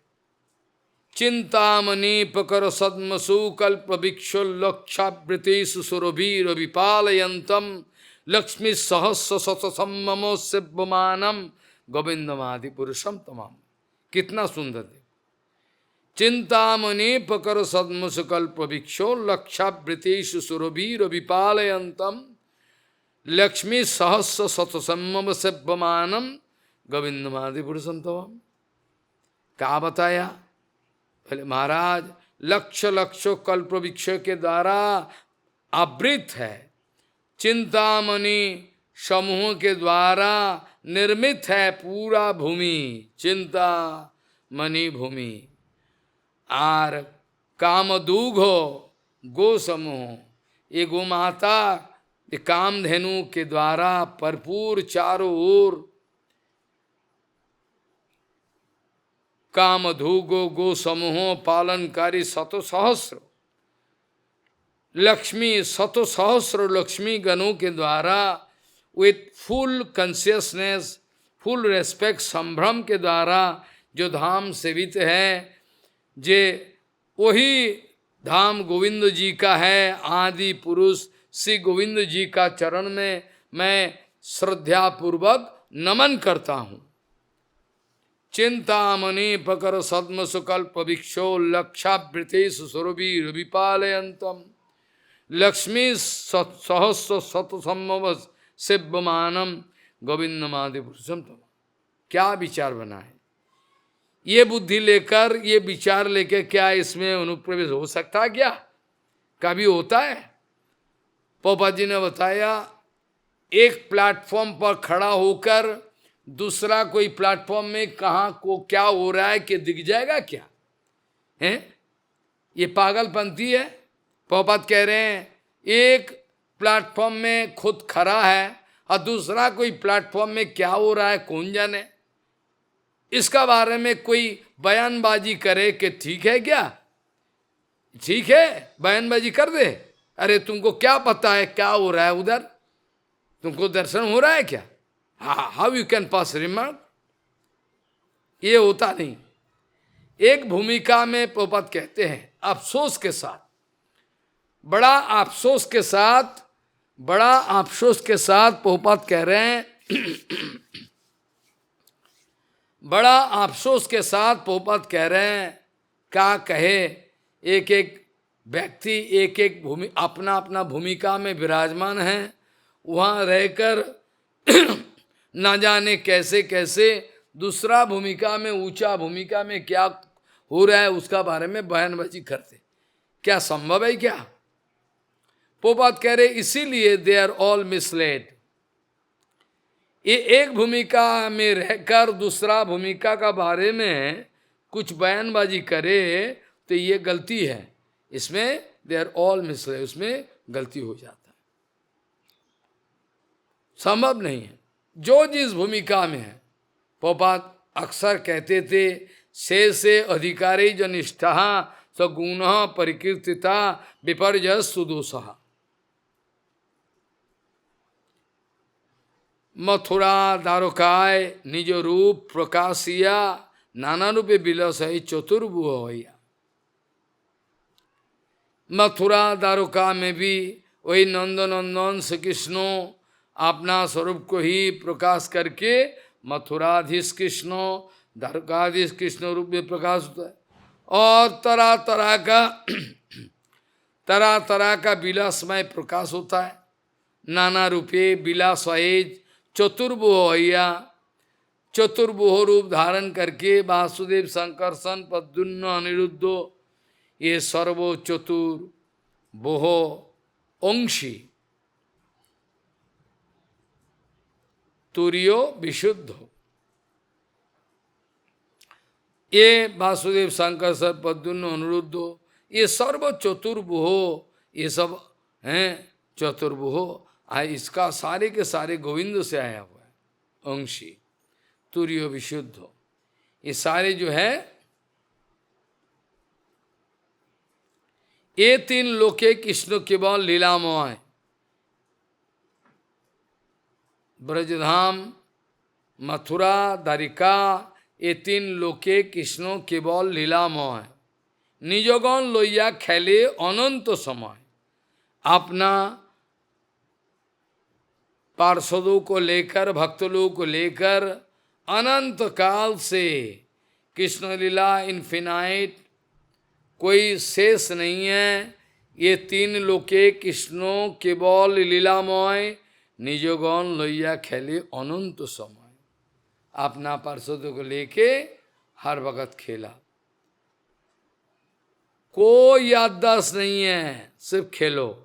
चिंतामणि पकर सद्मसु कल्प वृक्षो लक्षावृतेषु सुरभीर विपालयन्तम लक्ष्मी सहस्र शतसम्ममो सेव्यमानम गोविंदमादि पुरुषम तमाम। कितना सुंदर है। चिंतामणि पकर सद्मसु कल्प वृक्षो लक्षावृतेषु सुरभीर विपालयन्तम लक्ष्मी सहस्र शतसम्मम सेव्यमानम गोविंदमादि पुरुषम तमाम। क्या बताया? बोले महाराज लक्ष लक्ष कल्प वृक्ष के द्वारा आवृत है, चिंतामणि समूह के द्वारा निर्मित है पूरा भूमि, चिंतामणि भूमि। और कामदूघो गो समूह, ये गो माता ये कामधेनु के द्वारा भरपूर चारों ओर, कामधुगो गो समूह पालनकारी शतो सहस्र लक्ष्मी, शतो सहस्र लक्ष्मी गणों के द्वारा with full consciousness, full respect, संभ्रम के द्वारा जो धाम सेवित है, जे वही धाम गोविंद जी का है। आदि पुरुष श्री गोविंद जी का चरण में मैं श्रद्धा पूर्वक नमन करता हूँ। चिंतामणि पकर सद्मसु कल्प वृक्षो लक्षावृतेषु सुरभीर विपालयन्तम लक्ष्मी सहस्र शत संभव सेव्यमानम गोविंदमादि पुरुषम तम। क्या विचार बना है? ये बुद्धि लेकर, ये विचार लेकर क्या इसमें अनुप्रवेश हो सकता है क्या? कभी होता है? पोपा जी ने बताया, एक प्लेटफॉर्म पर खड़ा होकर दूसरा कोई प्लेटफॉर्म में कहाँ को क्या हो रहा है कि दिख जाएगा क्या? हैं? ये पागलपंथी है। पोपात कह रहे हैं एक प्लेटफॉर्म में खुद खड़ा है और दूसरा कोई प्लेटफॉर्म में क्या हो रहा है कौन जाने। इसका बारे में कोई बयानबाजी करे कि ठीक है क्या? ठीक है, बयानबाजी कर दे। अरे तुमको क्या पता है क्या हो रहा है उधर? तुमको दर्शन हो रहा है क्या? How you can pass remark? ये होता नहीं। एक भूमिका में पोपत कहते हैं अफसोस के साथ, बड़ा अफसोस के साथ, बड़ा अफसोस के साथ पोपत कह रहे हैं बड़ा अफसोस के साथ पोपत कह रहे हैं, क्या कहे, एक एक व्यक्ति एक एक भूमि अपना अपना भूमिका में विराजमान है, वहाँ रहकर न जाने कैसे कैसे दूसरा भूमिका में, ऊंचा भूमिका में क्या हो रहा है उसका बारे में बयानबाजी करते। क्या संभव है क्या? पोपत कह रहे इसीलिए दे आर ऑल मिसलेड। ये एक भूमिका में रहकर दूसरा भूमिका का बारे में कुछ बयानबाजी करे तो ये गलती है। इसमें दे आर ऑल मिसलेड, उसमें गलती हो जाता है। संभव नहीं है। जो जिस भूमिका में है, पोपत अक्सर कहते थे, से अधिकारी जो निष्ठा सगुण परिकीर्तिता विपर्य सुदोषः। मथुरा द्वारकाय निज रूप प्रकाशिया नाना रूपे विलस है चतुर्भुव होया। मथुरा द्वारका में भी वही नंदनंदन श्री कृष्ण अपना स्वरूप को ही प्रकाश करके मथुराधीश कृष्ण, द्वारकाधीश कृष्ण रूप में प्रकाश होता है। और तरह तरह का विलासमय प्रकाश होता है। नाना रूपे विलासएज चतुर्भुवैया, चतुर्भुह रूप धारण करके वासुदेव संकर्षण पद्युन्न अनिरुद्धो ये सर्वो चतुर्भुह अंशी तुरियो विशुद्ध। ये वासुदेव संकर्षण पद्युन्न अनिरुद्धो ये सर्व चतुर्भुह, ये सब हैं चतुर्भुह। इसका सारे के सारे गोविंद से आया हुआ है। अंशी तुर्यो विशुद्ध, ये सारे जो है ये तीन लोके कृष्ण केवल लीलामय। ब्रजधाम, मथुरा, द्वारिका, ये तीन लोके कृष्ण केवल लीलामय। निजगण लोइया खेले अनंत समय। अपना पार्षदों को लेकर, भक्त लोगों को लेकर अनंत काल से कृष्ण लीला इन्फिनाइट, कोई शेष नहीं है। ये तीन लोके कृष्णों केवल लीलामय, निजगण लोइया खेले अनंत समय। अपना पार्षदों को लेके हर वक्त खेला। कोई याददाश्त नहीं है, सिर्फ खेलो।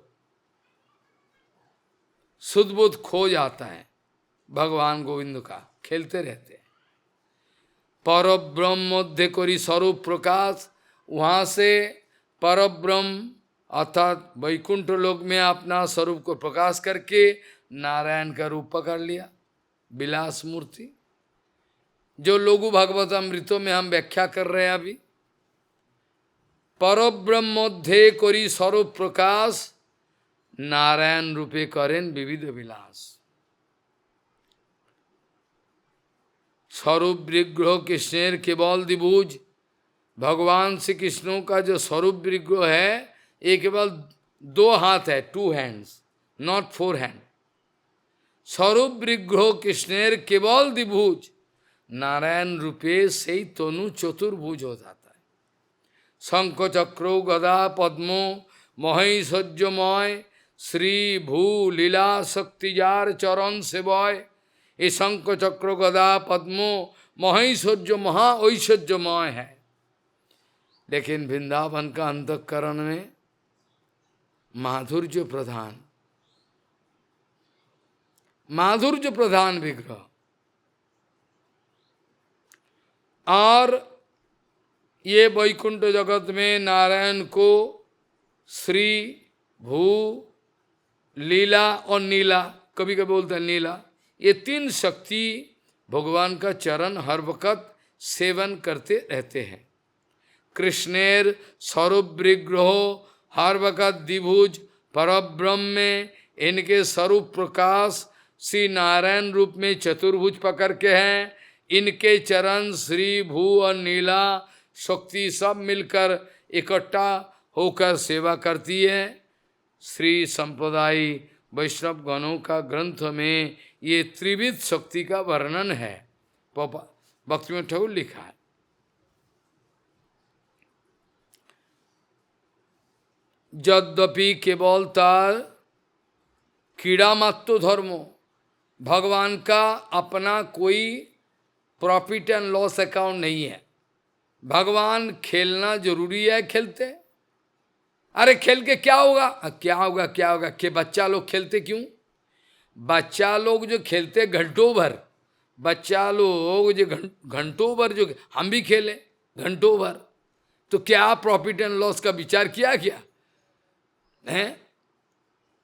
सुदबुद्ध खो जाता है भगवान गोविंद का, खेलते रहते हैं। परब्रह्म मध्य करी स्वरूप प्रकाश, वहाँ से परब्रह्म अर्थात वैकुंठ लोक में अपना स्वरूप को प्रकाश करके नारायण का रूप पकड़ लिया, विलास मूर्ति। जो लघु भागवत अमृतों में हम व्याख्या कर रहे हैं अभी, परब्रह्म मध्य करी स्वरूप प्रकाश नारायण रूपे करें विविध विलास। स्वरूप विग्रह कृष्णेर केवल द्विभुज। भगवान श्री कृष्णों का जो स्वरूप विग्रह है ये केवल दो हाथ है, 2 hands, नॉट 4 hand। स्वरूप विग्रह कृष्णेर केवल द्विभुज, नारायण रूपे से तनु चतुर्भुज हो जाता है। शंख चक्रो गदा पद्मो মহৈশ্বর্যময় শ্রী ভূ লীলা শক্তি যার চরণ সেবয় ये शंख चक्र गदा पद्मो महेश्वर्य महा ऐश्वर्यमय है। लेकिन वृंदावन का अंतःकरण में माधुर्य प्रधान विग्रह, और ये वैकुंठ जगत में नारायण को श्री भू लीला और नीला, कभी कभी बोलते हैं नीला, ये तीन शक्ति भगवान का चरण हर वक्त सेवन करते रहते हैं। कृष्णेर स्वरूप विग्रह हर वक्त द्विभुज परब्रह्म में इनके स्वरूप प्रकाश श्री नारायण रूप में चतुर्भुज पकड़ के हैं। इनके चरण श्री भू और नीला शक्ति सब मिलकर इकट्ठा होकर सेवा करती है। श्री संप्रदाय वैष्णव गणों का ग्रंथ में ये त्रिविध शक्ति का वर्णन है। भक्तिविनोद ठाकुर लिखा है। यद्यपि केवल तार क्रीड़ा मात्र धर्म, भगवान का अपना कोई प्रॉफिट एंड लॉस अकाउंट नहीं है। भगवान खेलना जरूरी है, खेलते। अरे खेल के क्या होगा, क्या होगा, क्या होगा कि बच्चा लोग खेलते क्यों? बच्चा लोग जो खेलते घंटों भर, बच्चा लोग जो घंटों भर जो हम भी खेले घंटों भर, तो क्या प्रॉफिट एंड लॉस का विचार किया क्या है?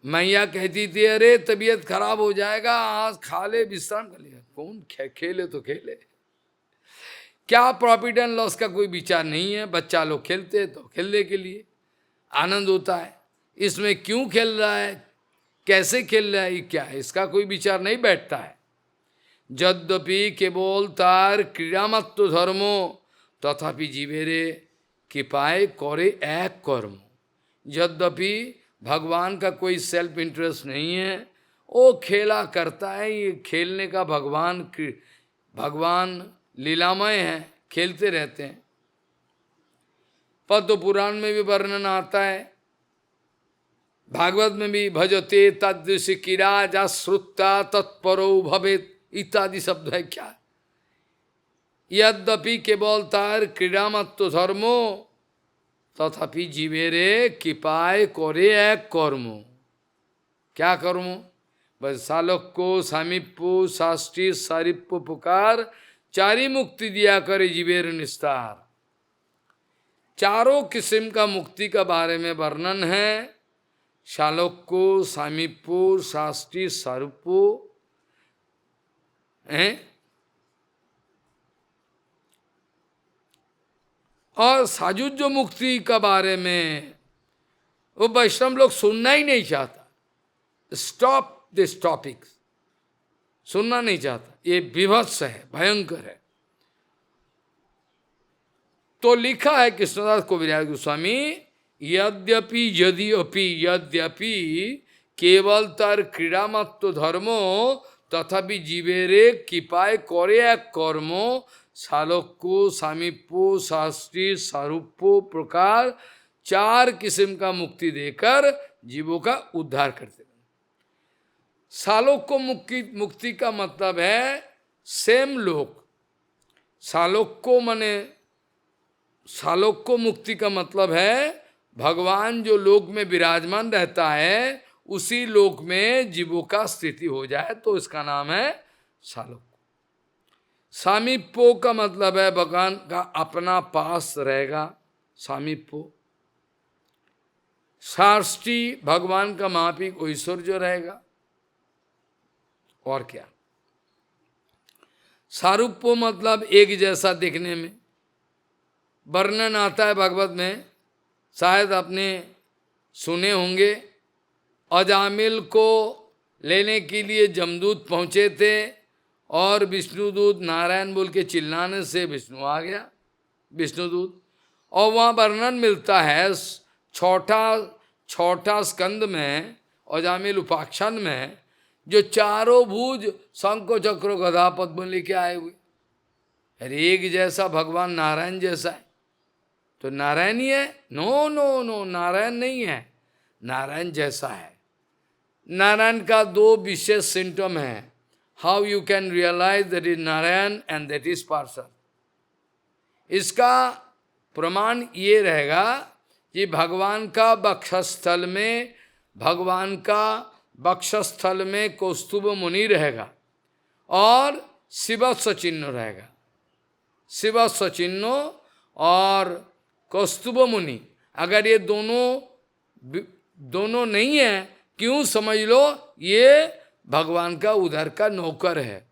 मैया कहती थी अरे तबीयत खराब हो जाएगा, आज खा ले विश्राम कर लिया। कौन खेले तो खेले, क्या प्रॉफिट एंड लॉस का कोई विचार नहीं है। बच्चा लोग खेलते तो खेलने के लिए आनंद होता है, इसमें क्यों खेल रहा है, कैसे खेल रहा है, क्या है, इसका कोई विचार नहीं बैठता है। यद्यपि केवल तार क्रीड़ामात्र धर्मो तथापि जीवेरे कृपाए करे एक कर्म। यद्यपि भगवान का कोई सेल्फ इंटरेस्ट नहीं है, वो खेला करता है। ये खेलने का भगवान लीलामय है, खेलते रहते हैं। पद्म पुराण में भी वर्णन आता है, भागवत में भी भजते तदृश किरा जा श्रुता तत्परो भवेत इत्यादि शब्द है। क्या? यद्यपि केवल तार क्रीड़ामात्र धर्मो तथापि जीवेरे कृपाय करे एक कर्म। क्या कर्म? बस सालोक्य सामीप्य शास्त्री सारिप्य पुकार चारी मुक्ति दिया करे जीवेर निस्तार। चारों किस्म का मुक्ति का बारे में वर्णन है। शालोक्य सामीप्य शास्त्री सारूप्य हैं, और साजुज्य मुक्ति का बारे में वो वैष्णव लोग सुनना ही नहीं चाहता। स्टॉप दिस टॉपिक, सुनना नहीं चाहता। ये विभत्स है, भयंकर है। तो लिखा है कृष्णदास कविराज गोस्वामी, यद्यपि यद्यपि केवल तर क्रीड़ामात्र धर्मो तथापि जीवेरे कृपाय करे एक कर्मो शालोक्य सामीप्य शास्त्री सारूप्य प्रकार चार किस्म का मुक्ति देकर जीवों का उद्धार करते हैं। शालोक्य मुक्ति का मतलब है सेम लोक। शालोक्य मुक्ति का मतलब है भगवान जो लोक में विराजमान रहता है उसी लोक में जीवों का स्थिति हो जाए, तो इसका नाम है शालोक्य। सामीप्य का मतलब है भगवान का अपना पास रहेगा, सामीप्य। शास्त्री भगवान का मापिक ऐश्वर्य रहेगा, और क्या। सारूप्य मतलब एक जैसा दिखने में। वर्णन आता है भागवत में, शायद आपने सुने होंगे। अजामिल को लेने के लिए जमदूत पहुंचे थे और विष्णुदूत नारायण बोल के चिल्लाने से विष्णु आ गया, विष्णुदूत। और वहाँ वर्णन मिलता है छठा स्कंद में, अजामिल उपाख्यान में, जो चारों भुज शंख चक्र गदा पद्म लेके आए हुए। अरे एक जैसा भगवान नारायण जैसा है, तो नारायण ही है? नो नो नो, नारायण नहीं है। नारायण जैसा है। नारायण का दो विशेष सिम्टम है, how you can realise that is Narayan and that is पार्षद। इसका प्रमाण ये रहेगा कि भगवान का वक्षस्थल में, भगवान का वक्षस्थल में कौस्तुभ मुनि रहेगा और शिवस्व चिन्ह रहेगा। शिवस्व चिन्ह और कौस्तुभ मुनि, अगर ये दोनों नहीं है, क्यों समझ लो ये भगवान का उधर का नौकर है,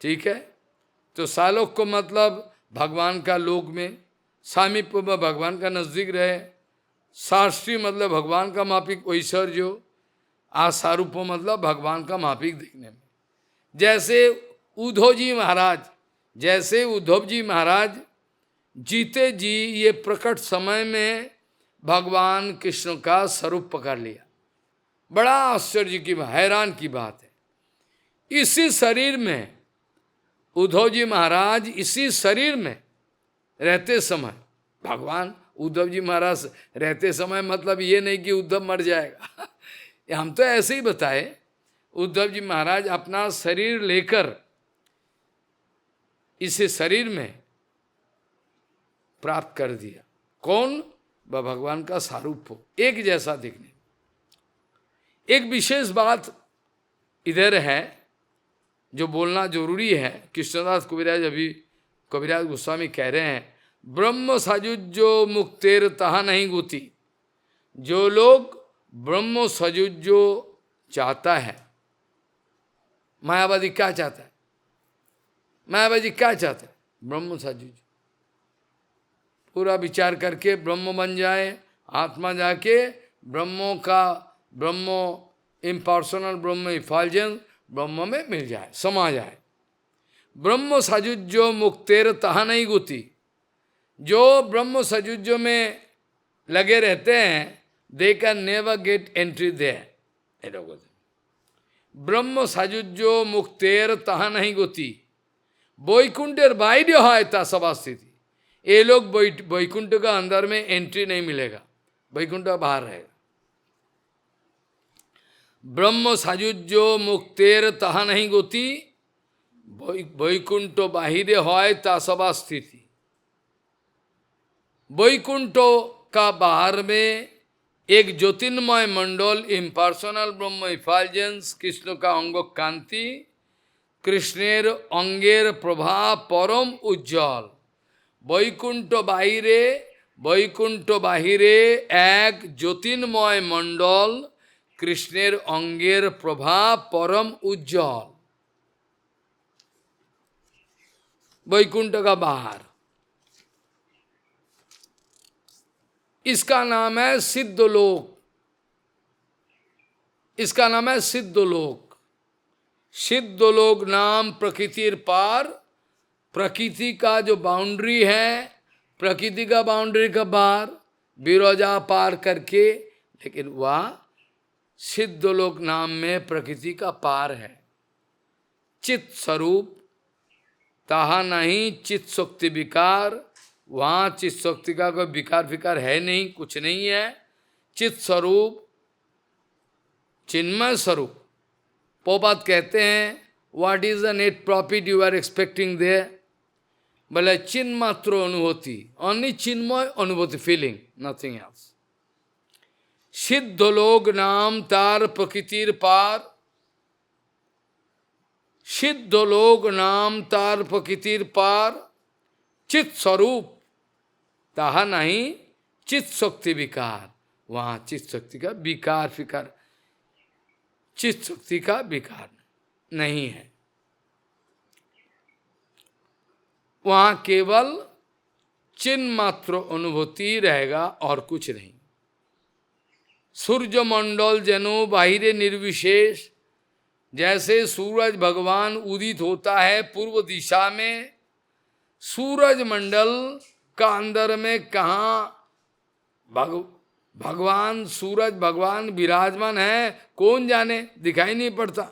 ठीक है। तो सालोक को मतलब भगवान का लोक में, सामीप्य में भगवान का नजदीक रहे, शास्त्री मतलब भगवान का मापिक ऐश्वर्य, आसारूप मतलब भगवान का मापिक दिखने में। जैसे उद्धव जी महाराज जीते जी ये प्रकट समय में भगवान कृष्ण का स्वरूप पकड़ लिया। बड़ा आश्चर्य की, हैरान की बात है। इसी शरीर में उद्धव जी महाराज, इसी शरीर में रहते समय, भगवान उद्धव जी महाराज रहते समय मतलब ये नहीं कि उद्धव मर जाएगा हम तो ऐसे ही बताए। उद्धव जी महाराज अपना शरीर लेकर इसे शरीर में प्राप्त कर दिया। कौन? वह भगवान का स्वरूप हो, एक जैसा दिखने। एक विशेष बात इधर है जो बोलना जरूरी है। कृष्णदास कविराज गोस्वामी कह रहे हैं, ब्रह्म सजुज्जो मुक्तेर तहा नहीं गुति। जो लोग ब्रह्म सजुज्जो चाहता है, मायावादी क्या चाहता है? मायावादी क्या चाहता है? ब्रह्म सजुज्जो, पूरा विचार करके ब्रह्म बन जाए, आत्मा जाके ब्रह्म इम्पर्सनल, ब्रह्म इफाल्जेंस, ब्रह्म में मिल जाए, समा जाए। ब्रह्म सजुज्जो मुक्तेर तहा नहीं गुति। जो ब्रह्म सजुज्जो में लगे रहते हैं, they can never get entry there. ब्रह्म सजुज्जो मुक्तेर तहा नहीं गुति। वैकुंठेर बाहर है ता सभा स्थिति। ये लोग वैकुंठ का अंदर में एंट्री नहीं मिलेगा, वैकुंठ बाहर रहेगा। ब्रह्म साजुज्यो मुक्तेर तहा नहीं गति, वैकुंठ बाहिरे है ता सभा स्थिति। वैकुंठ का बाहर में एक ज्योतिर्मय मंडल, इम्पर्सनल ब्रह्म इफाल्जेंस, कृष्ण का अंग कांति, कृष्णेर अंगेर प्रभा परम उज्जवल। वैकुंठ बाहिरे एक ज्योतिर्मय मंडल, कृष्णेर अंगेर प्रभा परम उज्जवल। वैकुंठ का बाहर, इसका नाम है सिद्धलोक। इसका नाम है सिद्धलोक। सिद्धलोक नाम प्रकृतिर पार। प्रकृति का जो बाउंड्री है, प्रकृति का बाउंड्री का बाहर विरोजा पार करके, लेकिन वह सिद्धलोक नाम में प्रकृति का पार है। चित स्वरूप ताहा नहीं, चित शक्ति विकार, वहाँ चित शक्ति का कोई विकार फिकार है नहीं, कुछ नहीं है। चित स्वरूप, चिन्मय स्वरूप। पोपात कहते हैं, what is the net profit you are expecting there? बोले चिन्ह मात्र अनुभूति, ओनली चिन्मय अनुभूति, फीलिंग, नथिंग एल्स। सिद्ध लोग नाम तार प्रकृतिर पार। सिद्ध लोग नाम तार प्रकृतिर पार। चित स्वरूप ताहा नहीं, चित शक्ति विकार, वहां चित शक्ति का विकार फिकार, चित शक्ति का विकार नहीं है। वहां केवल चिन्ह मात्र अनुभूति रहेगा और कुछ नहीं। सूर्य मंडल जनो बाहिरे निर्विशेष। जैसे सूरज भगवान उदित होता है पूर्व दिशा में, सूरज मंडल का अंदर में कहाँ भगवान, सूरज भगवान विराजमान है, कौन जाने, दिखाई नहीं पड़ता।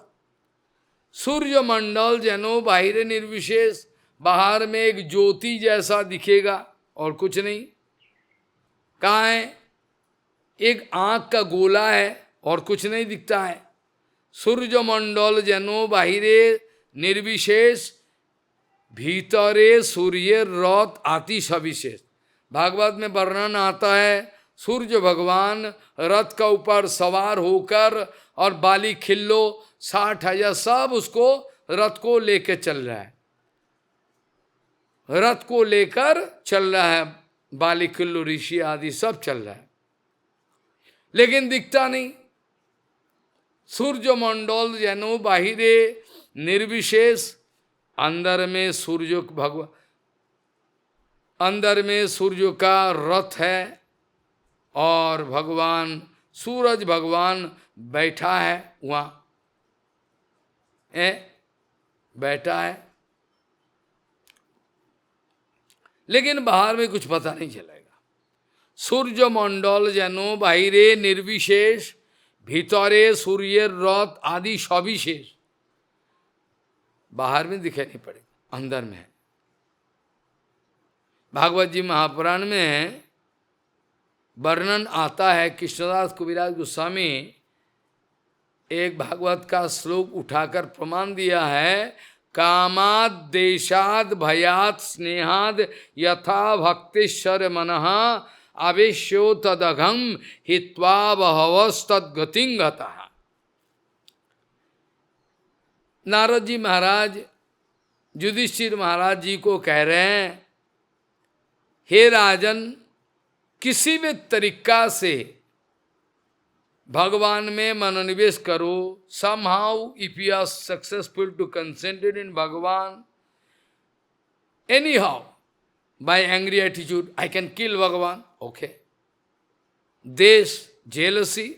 सूर्य मंडल जनो बाहिरे निर्विशेष, बाहर में एक ज्योति जैसा दिखेगा और कुछ नहीं। कहाँ है? एक आंख का गोला है और कुछ नहीं दिखता है। सूर्य मंडल जनो बाहिरे निर्विशेष, भीतरे सूर्य रथ आति सविशेष। भागवत में वर्णन आता है सूर्य भगवान रथ का ऊपर सवार होकर और बाली खिल्लो 60,000 सब उसको रथ को लेकर चल रहा है, रथ को लेकर चल रहा है, बाली खिल्लो ऋषि आदि सब चल रहा है, लेकिन दिखता नहीं। सूर्य मंडल जनो बाहिरे निर्विशेष, अंदर में सूर्य भगवान, अंदर में सूर्य का रथ है और भगवान सूरज भगवान बैठा है वहां, बैठा है, लेकिन बाहर में कुछ पता नहीं चलेगा। सूर्य मंडल जनो बाहिरे निर्विशेष, भीतरे सूर्य रथ आदि सविशेष। बाहर में दिखाई नहीं पड़ेगा, अंदर में है। भागवत जी महापुराण में वर्णन आता है, कृष्णदास कविराज गोस्वामी एक भागवत का श्लोक उठाकर प्रमाण दिया है, कामाद देशाद भयात स्नेहाद यथा भक्तिश्वर मनः आवेश्यो तदघम हित्वा बहवस्तद्गतिंगतः। नारद जी महाराज युधिष्ठिर महाराज जी को कह रहे हैं, हे राजन, किसी भी तरीका से भगवान में मनोनिवेश करो। somehow if you are successful to concentrate in Bhagavan, anyhow by angry attitude I can kill Bhagavan, okay, this jealousy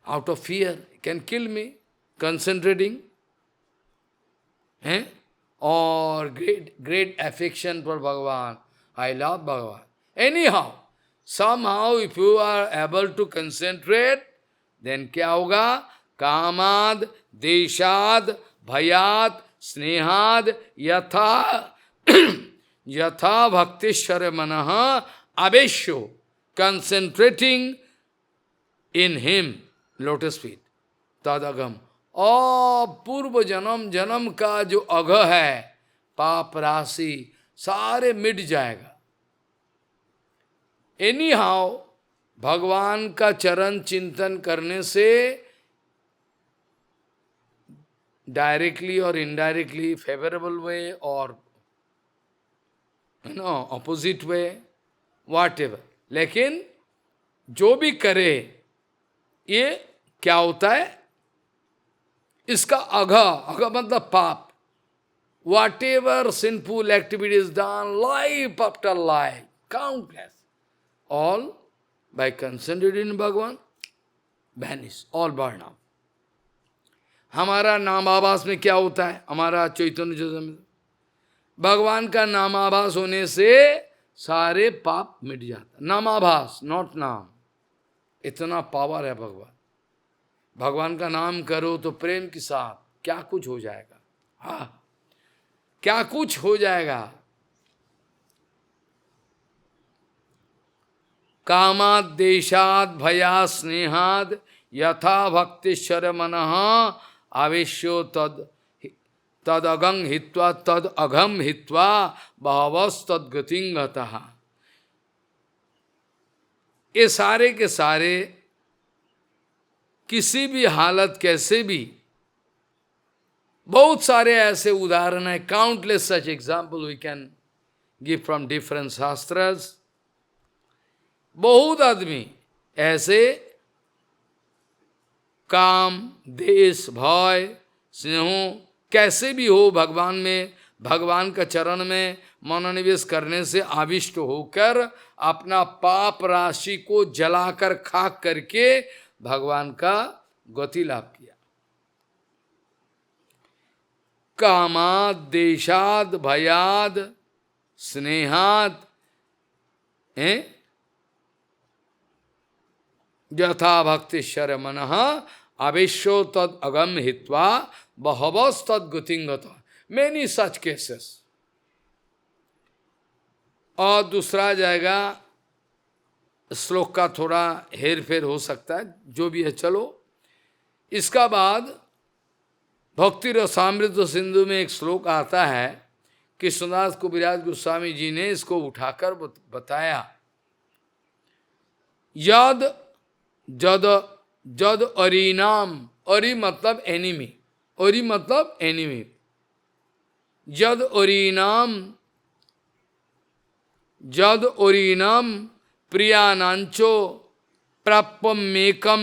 out of fear can kill me concentrating, or great affection for Bhagavan, I love Bhagavan. Anyhow, somehow if you are able to concentrate, then क्या होगा? कामाद देशाद भयात स्नेहाद यथा यथा भक्तिश्वर मनः आवेश्यो, concentrating in him, lotus feet, तदगम, और पूर्व जन्म जन्म का जो अघ है, पाप राशि सारे मिट जाएगा। एनी हाउ भगवान का चरण चिंतन करने से डायरेक्टली और इनडायरेक्टली, फेवरेबल वे और ऑपोजिट वे, व्हाट एवर, लेकिन जो भी करे ये क्या होता है, इसका अघ मतलब पाप, what ever sinful activities done life after life, countless, all by concentrating in Bhagavan, vanish, all burn out. हमारा नामाभास में क्या होता है? हमारा चैतन्य चैतन्य भगवान का नामाभास होने से सारे पाप मिट जाता। नामाभास, नॉट नाम, इतना पावर है भगवान। भगवान का नाम करो तो प्रेम के साथ क्या कुछ हो जाएगा, हाँ क्या कुछ हो जाएगा। कामाद देशाद भया स्नेहाद यथा भक्तिश्वर मनः आवेश्यो तद अगं हित्वा तद अघम हित्वा बहवस तद्गतिंगतः। ये सारे के सारे किसी भी हालत कैसे भी, बहुत सारे ऐसे उदाहरण है, countless such example we can give from different shastras. बहुत आदमी ऐसे काम देश भय स्नेह कैसे भी हो, भगवान में, भगवान का चरण में मनोनिवेश करने से आविष्ट होकर अपना पाप राशि को जलाकर खाक करके भगवान का गति लाभ किया। कामाद देशाद भयाद स्नेहाद यथा भक्तिश्वर मनः आवेश्यो तद अगम हित्वा बहवस तद्गतिंगत। Many such cases. और दूसरा जाएगा श्लोक का थोड़ा हेर फेर हो सकता है, जो भी है चलो। इसका बाद भक्ति रसामृत सिंधु में एक श्लोक आता है, कृष्णदास कविराज गोस्वामी जी ने इसको उठाकर बताया। यद जद जद अरीनाम, अरी मतलब एनिमी, अरी मतलब एनिमी, जद अरीनाम, जद ओरीनाम प्रियानांचो प्राप्यमेकम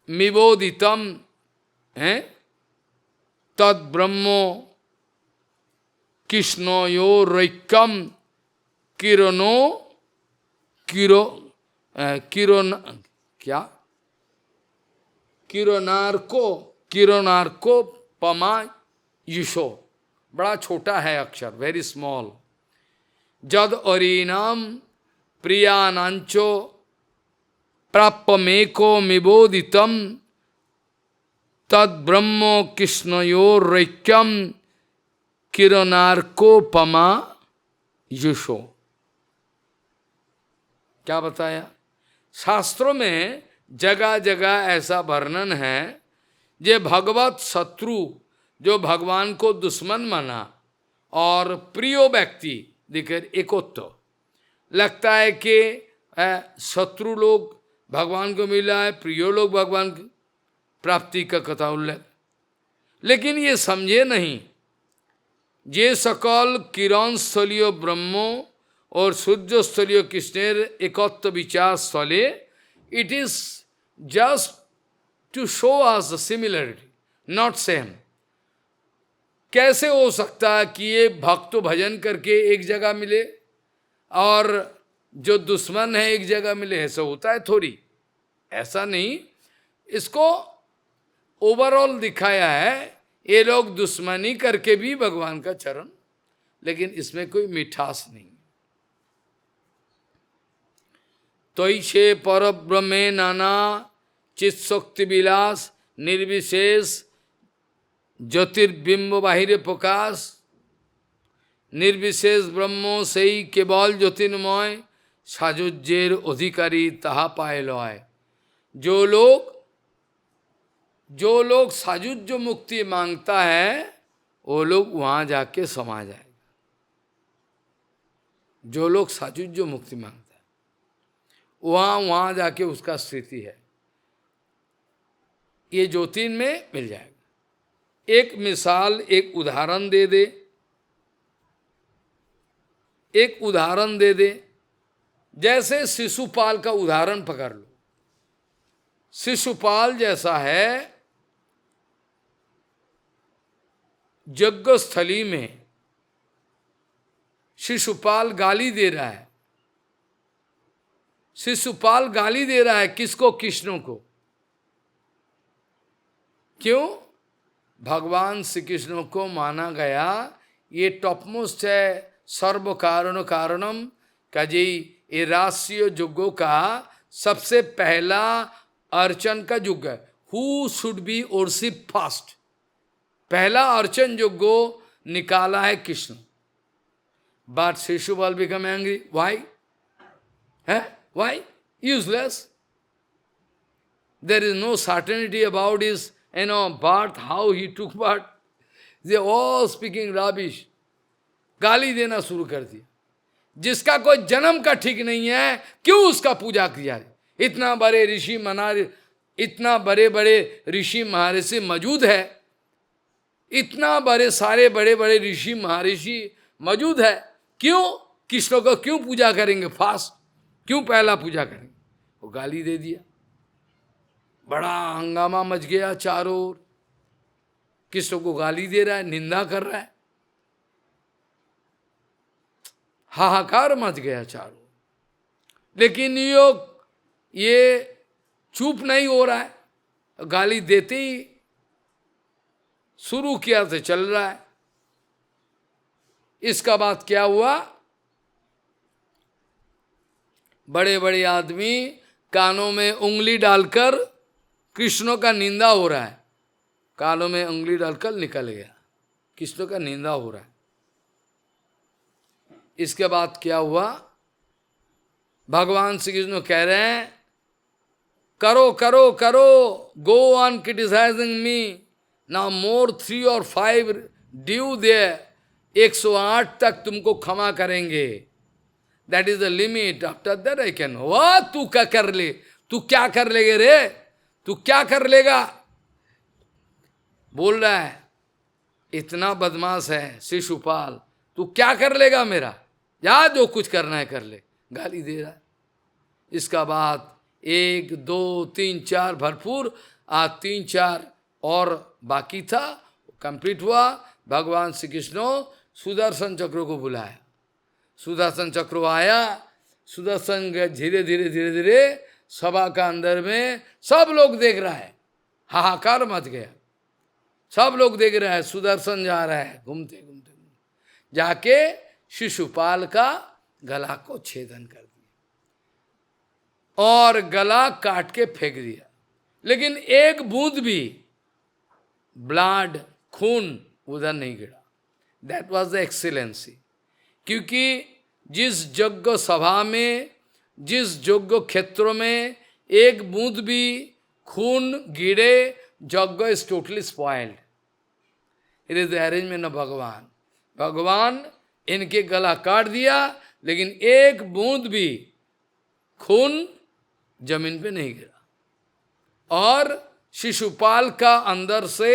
मिबोधितम है तद ब्रह्मो कृष्णयोरैक्यम किरणो किरो किरण क्या किरोनार्को पमा युषो, बड़ा छोटा है अक्षर, वेरी स्मॉल। जद अरीनाम प्रियानांचो प्राप्यमेको मिबोधितम तद ब्रह्मो कृष्णयोरैक्यम किरणार्कोपमा युषो। क्या बताया? शास्त्रों में जगह जगह ऐसा वर्णन है, जे भगवत शत्रु जो भगवान को दुश्मन माना और प्रियो व्यक्ति दिखे एकोत्व, लगता है कि शत्रु लोग भगवान को मिला है, प्रियो लोग भगवान की प्राप्ति का कथा उल्लेख, लेकिन ये समझे नहीं। जे सकल किरण स्थलीय ब्रह्मो और सूर्य स्थलीय कृष्णेर एकत्व विचार स्थले, it is just to show us the similarity, not same. कैसे हो सकता है कि ये भक्त भजन करके एक जगह मिले और जो दुश्मन है एक जगह मिले? ऐसा होता है थोड़ी, ऐसा नहीं। इसको ओवरऑल दिखाया है, ये लोग दुश्मनी करके भी भगवान का चरण, लेकिन इसमें कोई मिठास नहीं। तैषे पर ब्रह्मे नाना चित शक्ति विलास निर्विशेष ज्योतिर्बिंब बाहिर प्रकाश, निर्विशेष ब्रह्मो सही केवल ज्योतिर्मय साजुज्येर अधिकारी तहा पाए लय। जो लोग साजुज्य मुक्ति मांगता है वो लोग वहां जाके समा जाएगा। जो लोग साजुज्य मुक्ति मांगता है वहां जाके उसका स्थिति है, ये ज्योतिन में मिल जाएगा। एक मिसाल, एक उदाहरण दे दे, एक उदाहरण दे दे। जैसे शिशुपाल का उदाहरण पकड़ लो। शिशुपाल जैसा है, यज्ञ स्थली में शिशुपाल गाली दे रहा है। शिशुपाल गाली दे रहा है किसको? कृष्ण को। क्यों? भगवान श्री कृष्ण को माना गया ये टॉपमोस्ट है, सर्व कारण कारणम का जी, ये राष्ट्रीय युगों का सबसे पहला अर्चन का युग है। Who should be worship first, पहला अर्चन युगो निकाला है Krishna. But Shishupal become angry, why है, why? Useless. There is no certainty about his birth, how he took birth. They all speaking rubbish. गाली देना शुरू कर दिया। जिसका कोई जन्म का ठीक नहीं है, क्यों उसका पूजा किया? इतना बड़े ऋषि इतना बड़े बड़े ऋषि महर्षि मौजूद है, इतना बड़े सारे बड़े बड़े ऋषि महर्षि मौजूद है, क्यों कृष्ण को क्यों पूजा करेंगे फास्ट? क्यों पहला पूजा करेंगे? वो गाली दे दिया। बड़ा हंगामा मच गया चारों ओर। कृष्ण को गाली दे रहा है, निंदा कर रहा है, हाहाकार मच गया चारों। लेकिन ये चुप नहीं हो रहा है, गाली देते ही शुरू किया तो चल रहा है। इसका बाद क्या हुआ? बड़े बड़े आदमी कानों में उंगली डालकर, कृष्ण का निंदा हो रहा है, कानों में उंगली डालकर निकल गया, कृष्ण का निंदा हो रहा है। इसके बाद क्या हुआ? भगवान श्री कृष्ण कह रहे हैं, करो करो करो, go on criticising me, now more 3 और 5 ड्यू देयर, 108 तक तुमको क्षमा करेंगे, that is the limit, after that I can. वाह, तू क्या कर ले, तू क्या कर लेगे रे, तू क्या कर लेगा, बोल रहा है, इतना बदमाश है शिशुपाल, तू क्या कर लेगा मेरा, जा जो कुछ करना है कर ले, गाली दे रहा है। इसका बाद 1 2 3 4 भरपूर, आज 3 4 और बाकी था, कंप्लीट हुआ। भगवान श्री कृष्ण सुदर्शन चक्र को बुलाया, सुदर्शन चक्र आया, सुदर्शन धीरे धीरे धीरे धीरे सभा का अंदर में सब लोग देख रहा है, हाहाकार मच गया, सब लोग देख रहा है, सुदर्शन जा रहा है घूमते घूमते जाके शिशुपाल का गला को छेदन कर दिया और गला काट के फेंक दिया, लेकिन एक बूंद भी ब्लड खून उधर नहीं गिरा। दैट वाज द एक्सीलेंसी, क्योंकि जिस यज्ञ सभा में, जिस यज्ञ क्षेत्रों में एक बूंद भी खून गिरे, यज्ञ is totally spoiled. It is the arrangement of भगवान। भगवान इनके गला काट दिया, लेकिन एक बूंद भी खून जमीन पे नहीं गिरा। और शिशुपाल का अंदर से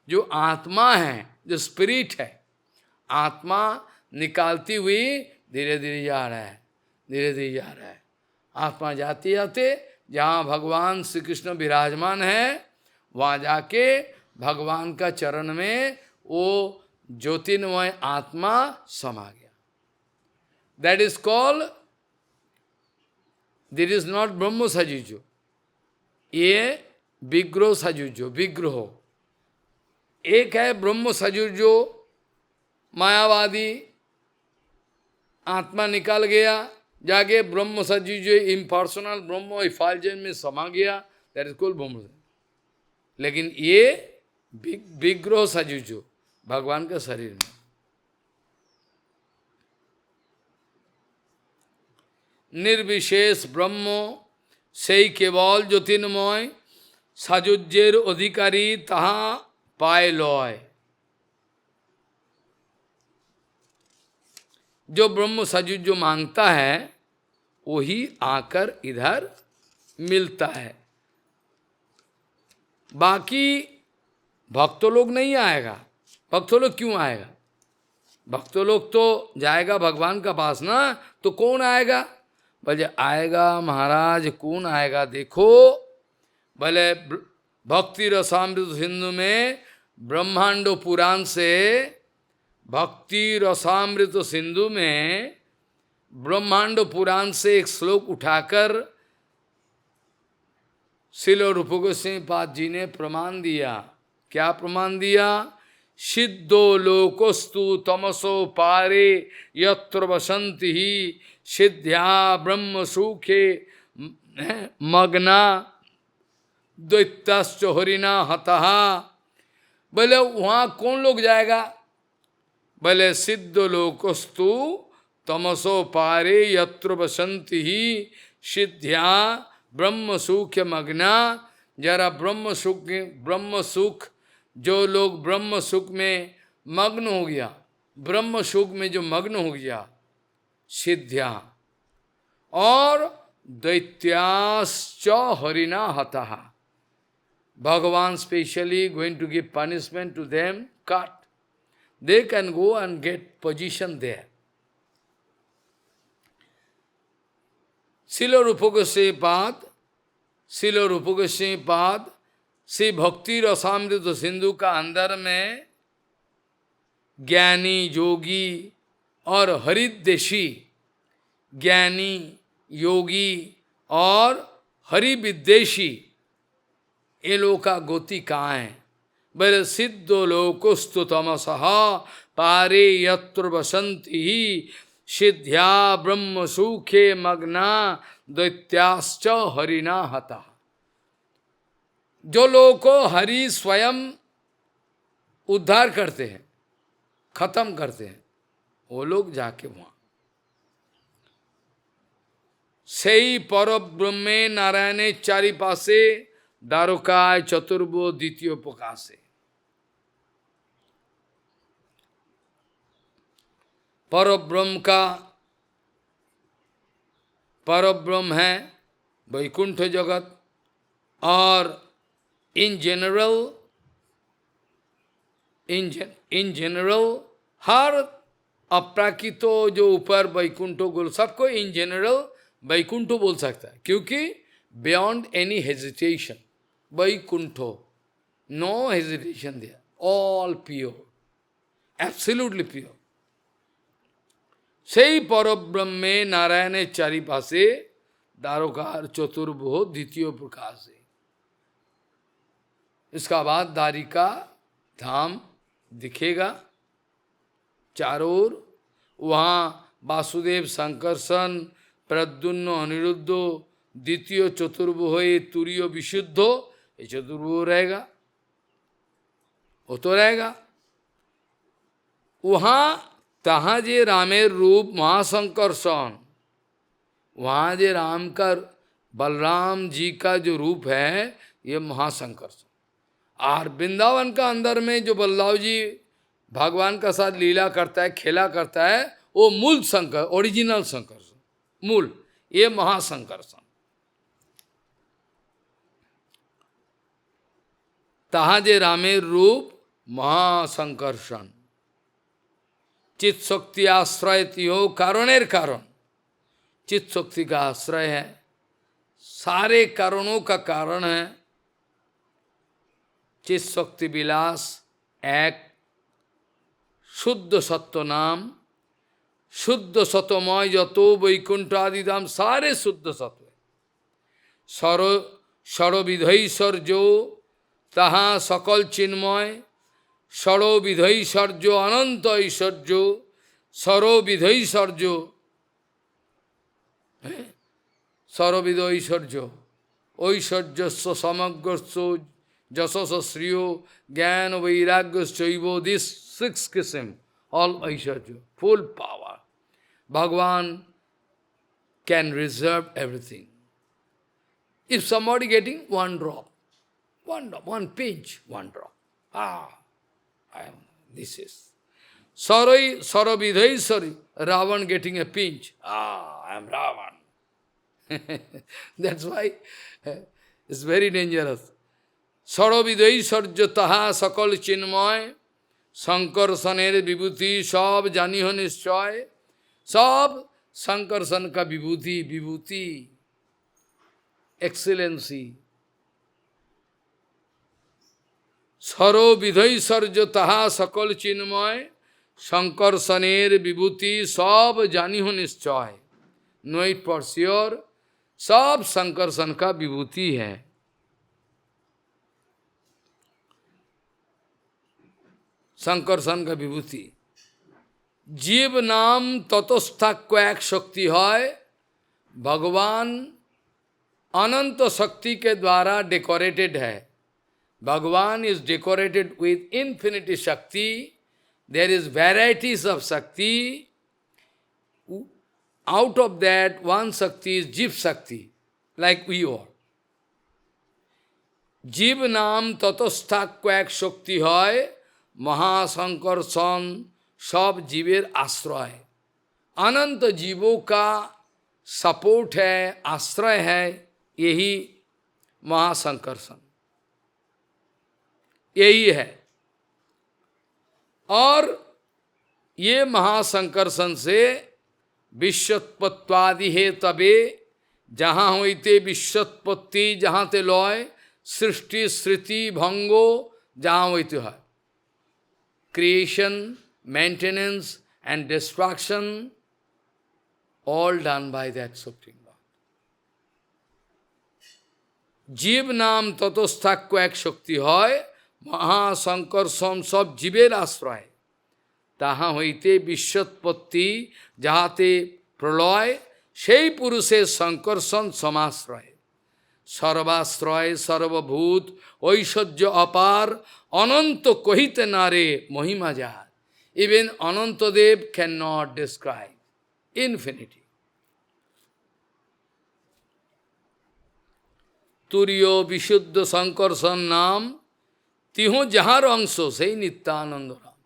जो आत्मा है, जो स्पिरिट है, आत्मा निकालती हुई धीरे धीरे जा रहा है, धीरे धीरे जा रहा है। आत्मा जाते जाते जहाँ भगवान श्री कृष्ण विराजमान है, वहाँ जाके भगवान का चरण में वो ज्योतिर्मय आत्मा समा गया। That is called, it is not ब्रह्म सजुजो, ये विग्रह सजुजो, विग्रह। एक है ब्रह्म सजुजो, मायावादी आत्मा निकाल गया, जाके ब्रह्म सजुजो इम्पर्सनल ब्रह्म इफालजन में समा गया, दैट इज कॉल्ड ब्रह्म। लेकिन ये विग्रह सजुजो भगवान के शरीर में। निर्विशेष ब्रह्म সেই কেবল জ্যোতির্ময়, সাজুজ্যের অধিকারী তাহা পায় লয়। जो ब्रह्म सजुज्य मांगता है वही आकर इधर मिलता है, बाकी भक्त लोग नहीं आएगा। भक्त लोग क्यों आएगा? भक्त लोग तो जाएगा भगवान का पास ना, तो कौन आएगा? बोले आएगा महाराज, कौन आएगा देखो। बोले भक्ति रसामृत सिंधु में ब्रह्मांड पुराण से, भक्ति रसामृत सिंधु में ब्रह्मांड पुराण से एक श्लोक उठाकर श्रील रूप गोस्वामी पाद जी ने प्रमाण दिया। क्या प्रमाण दिया? सिद्धो लोकोस्तु तमसो पारे यत्र वसंति ही सिद्ध्या ब्रह्म सुखे मग्ना दैत्याश्च हरिना हतः। बोले वहाँ कौन लोग जाएगा? बोले सिद्ध लोकोस्तु तमसो पारे यत्र वसंति ही सिद्ध्या ब्रह्म सुख मग्ना। जरा ब्रह्म सुख, जो लोग ब्रह्म सुख में मग्न हो गया, ब्रह्म सुख में जो मग्न हो गया, सिद्ध्या, और दैत्याश्च हरिना हतः। भगवान specially going to give punishment to them, cut, they can go and get position there. Srila Rupa Goswami Pad, Srila Rupa Goswami Pad, Shri भक्ति रसामृत सिंधु का अंदर में ज्ञानी योगी और हरिद्वेषी, ज्ञानी योगी और हरिविद्वेषी, ये लोग का गति कहाँ है? बोले सिद्धो लोकोस्तु तमसः पारे यत्र वसंति ही सिद्ध्या ब्रह्म सुखे मग्ना दैत्याश्च हरिना हतः। जो लोगों को हरि स्वयं उद्धार करते हैं, खत्म करते हैं, वो लोग जाके वहां। সেই পরব্রহ্মে নারায়ণের চারিপাশে দ্বারকায় চতুর্ভ দ্বিতীয় প্রকাশে। परब्रह्म है वैकुंठ जगत, और इन जनरल हर अप्राकृत जो ऊपर वैकुंठो गोल सबको इन जनरल वैकुंठो बोल सकता है, क्योंकि बियॉन्ड एनी हेजिटेशन वैकुंठो, no hesitation there, all pure, absolutely pure. সেই পরব্রহ্মে नारायणের চারিপাশে द्वारकार चतुर्भुज द्वितीय प्रकाश है। इसका बाद द्वारिका धाम दिखेगा चारों ओर। वहाँ वासुदेव संकर्षण प्रद्युम्न अनिरुद्ध द्वितीय चतुर्भुज तुरीय विशुद्ध, ये चतुर्भुज रहेगा, वो तो रहेगा। वहाँ तहाँ जे रामेर रूप महासंकर्षण, वहाँ जे राम का बलराम जी का जो रूप है ये महासंकर्षण। और वृंदावन का अंदर में जो बलराम जी भगवान का साथ लीला करता है, खेला करता है, वो मूल संकर, ओरिजिनल संकर्षण, मूल, ये महासंकर्षण। तहाँ जे रामेर रूप महासंकर्षण, चित शक्ति आश्रय तियो कारणेर कारण, चित शक्ति का आश्रय है, सारे कारणों का कारण है। चित शक्ति विलास एक शुद्ध सत्व नाम, शुद्ध सत्वमय जतो वैकुंठ आदि धाम, सारे शुद्ध सत्व, षड़ विधैश्वर्यो तहाँ सकल चिन्मय, षड़ो विधैश्वर्यो अनंत ऐश्वर्यो, षड़ो विधैश्वर्यो, सर्वविध ऐश्वर्य, ऐश्वर्यस्व समग्रस्व जशस श्रियो ज्ञान वैराग्य चैव, दिस सिक्स किस्म, ऑल ऐश्वर्य, फुल पावर। भगवान can reserve everything. If somebody getting one drop, one pinch, one drop, this is Saravidhai, Ravan getting a pinch, I am Ravan. That's why it's very dangerous. Saravidhai sarjo taha sakal chinmoy, संकर्षणेर विभूति सब जानी हो निश्चय, सब संकर्षण का विभूति, विभूति excellency. सरो विधैश्वर्य तहा सकल चिन्मय, संकर्षणेर विभूति सब जानी हो निश्चय, नो इट फॉर श्योर, सब संकर्षण का विभूति है। संकर्षण का विभूति। जीव नाम ततस्था क्वैक शक्ति है, भगवान अनंत शक्ति के द्वारा डेकोरेटेड है। भगवान इज डेकोरेटेड विथ इन्फिनिटी शक्ति, देयर इज वेराइटीज ऑफ शक्ति, आउट ऑफ दैट वन शक्ति इज जीव शक्ति, लाइक वी आर। जीव नाम ततस्था क्वैक शक्ति है, महासंकर्षण सब जीवेर आश्रय, अनंत जीवों का सपोर्ट है, आश्रय है, यही महासंकर्षण, यही है। और ये महासंकर्षण से विश्वोत्पत्ति है तबे, जहाँ होते विश्वोत्पत्ति, जहाँ ते लय, सृष्टि स्मृति भंगो, जहाँ होते है creation, maintenance and destruction, all done by that Supreme Lord. जीव नाम ततस्थाक्व एक शक्ति है, महासंकर्षण सब जीवेर आश्रय, ताहा हईते विश्वोत्पत्ति, जाहाते प्रलय, सेई पुरुषेर संकर्षण समाश्रय, सर्वाश्रय सर्वभूत ऐश्वर्य अपार, अनंत कहिते नारे महिमा jar. Even Anantadev cannot describe infinity. तुरियो विशुद्ध शंकरसन नाम तिहो जहार अंशो से ही नित्यानंद राम।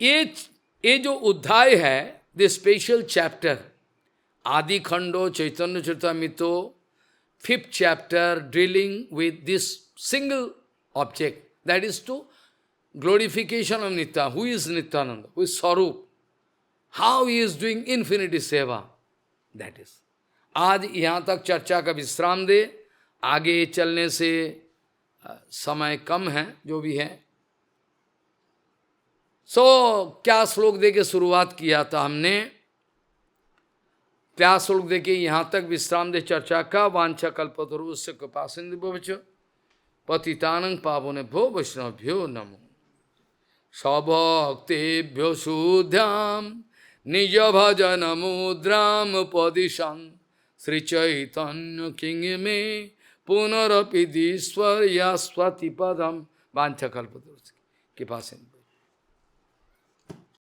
ये जो अध्याय है, द स्पेशल चैप्टर, आदि खंडो चैतन्य चरितामृतो, 5th chapter dealing with this single object, that is to glorification of Nitya. Who is Nityananda? Who is Sarup? How he is doing infinity seva? That is. आज यहाँ तक चर्चा का विश्राम दे, आगे चलने से समय कम है, जो भी है। क्या श्लोक दे के शुरुआत किया था हमने, क्या श्लोक दे के यहाँ तक विश्राम दे चर्चा का। वांछा कल्पतरुस्य कृपा सिंधु भवच पतितानंग पावनेभ्यो वैष्णवभ्यो नमो। स्वभक्तेभ्यो शुद्धाम निज भजन मुद्राम पदिशं श्री चैतन्य किंग में पुनरपि दीश्वर या स्वति पदम। वांछा कल्पतरुस्य कृपा सिंधु।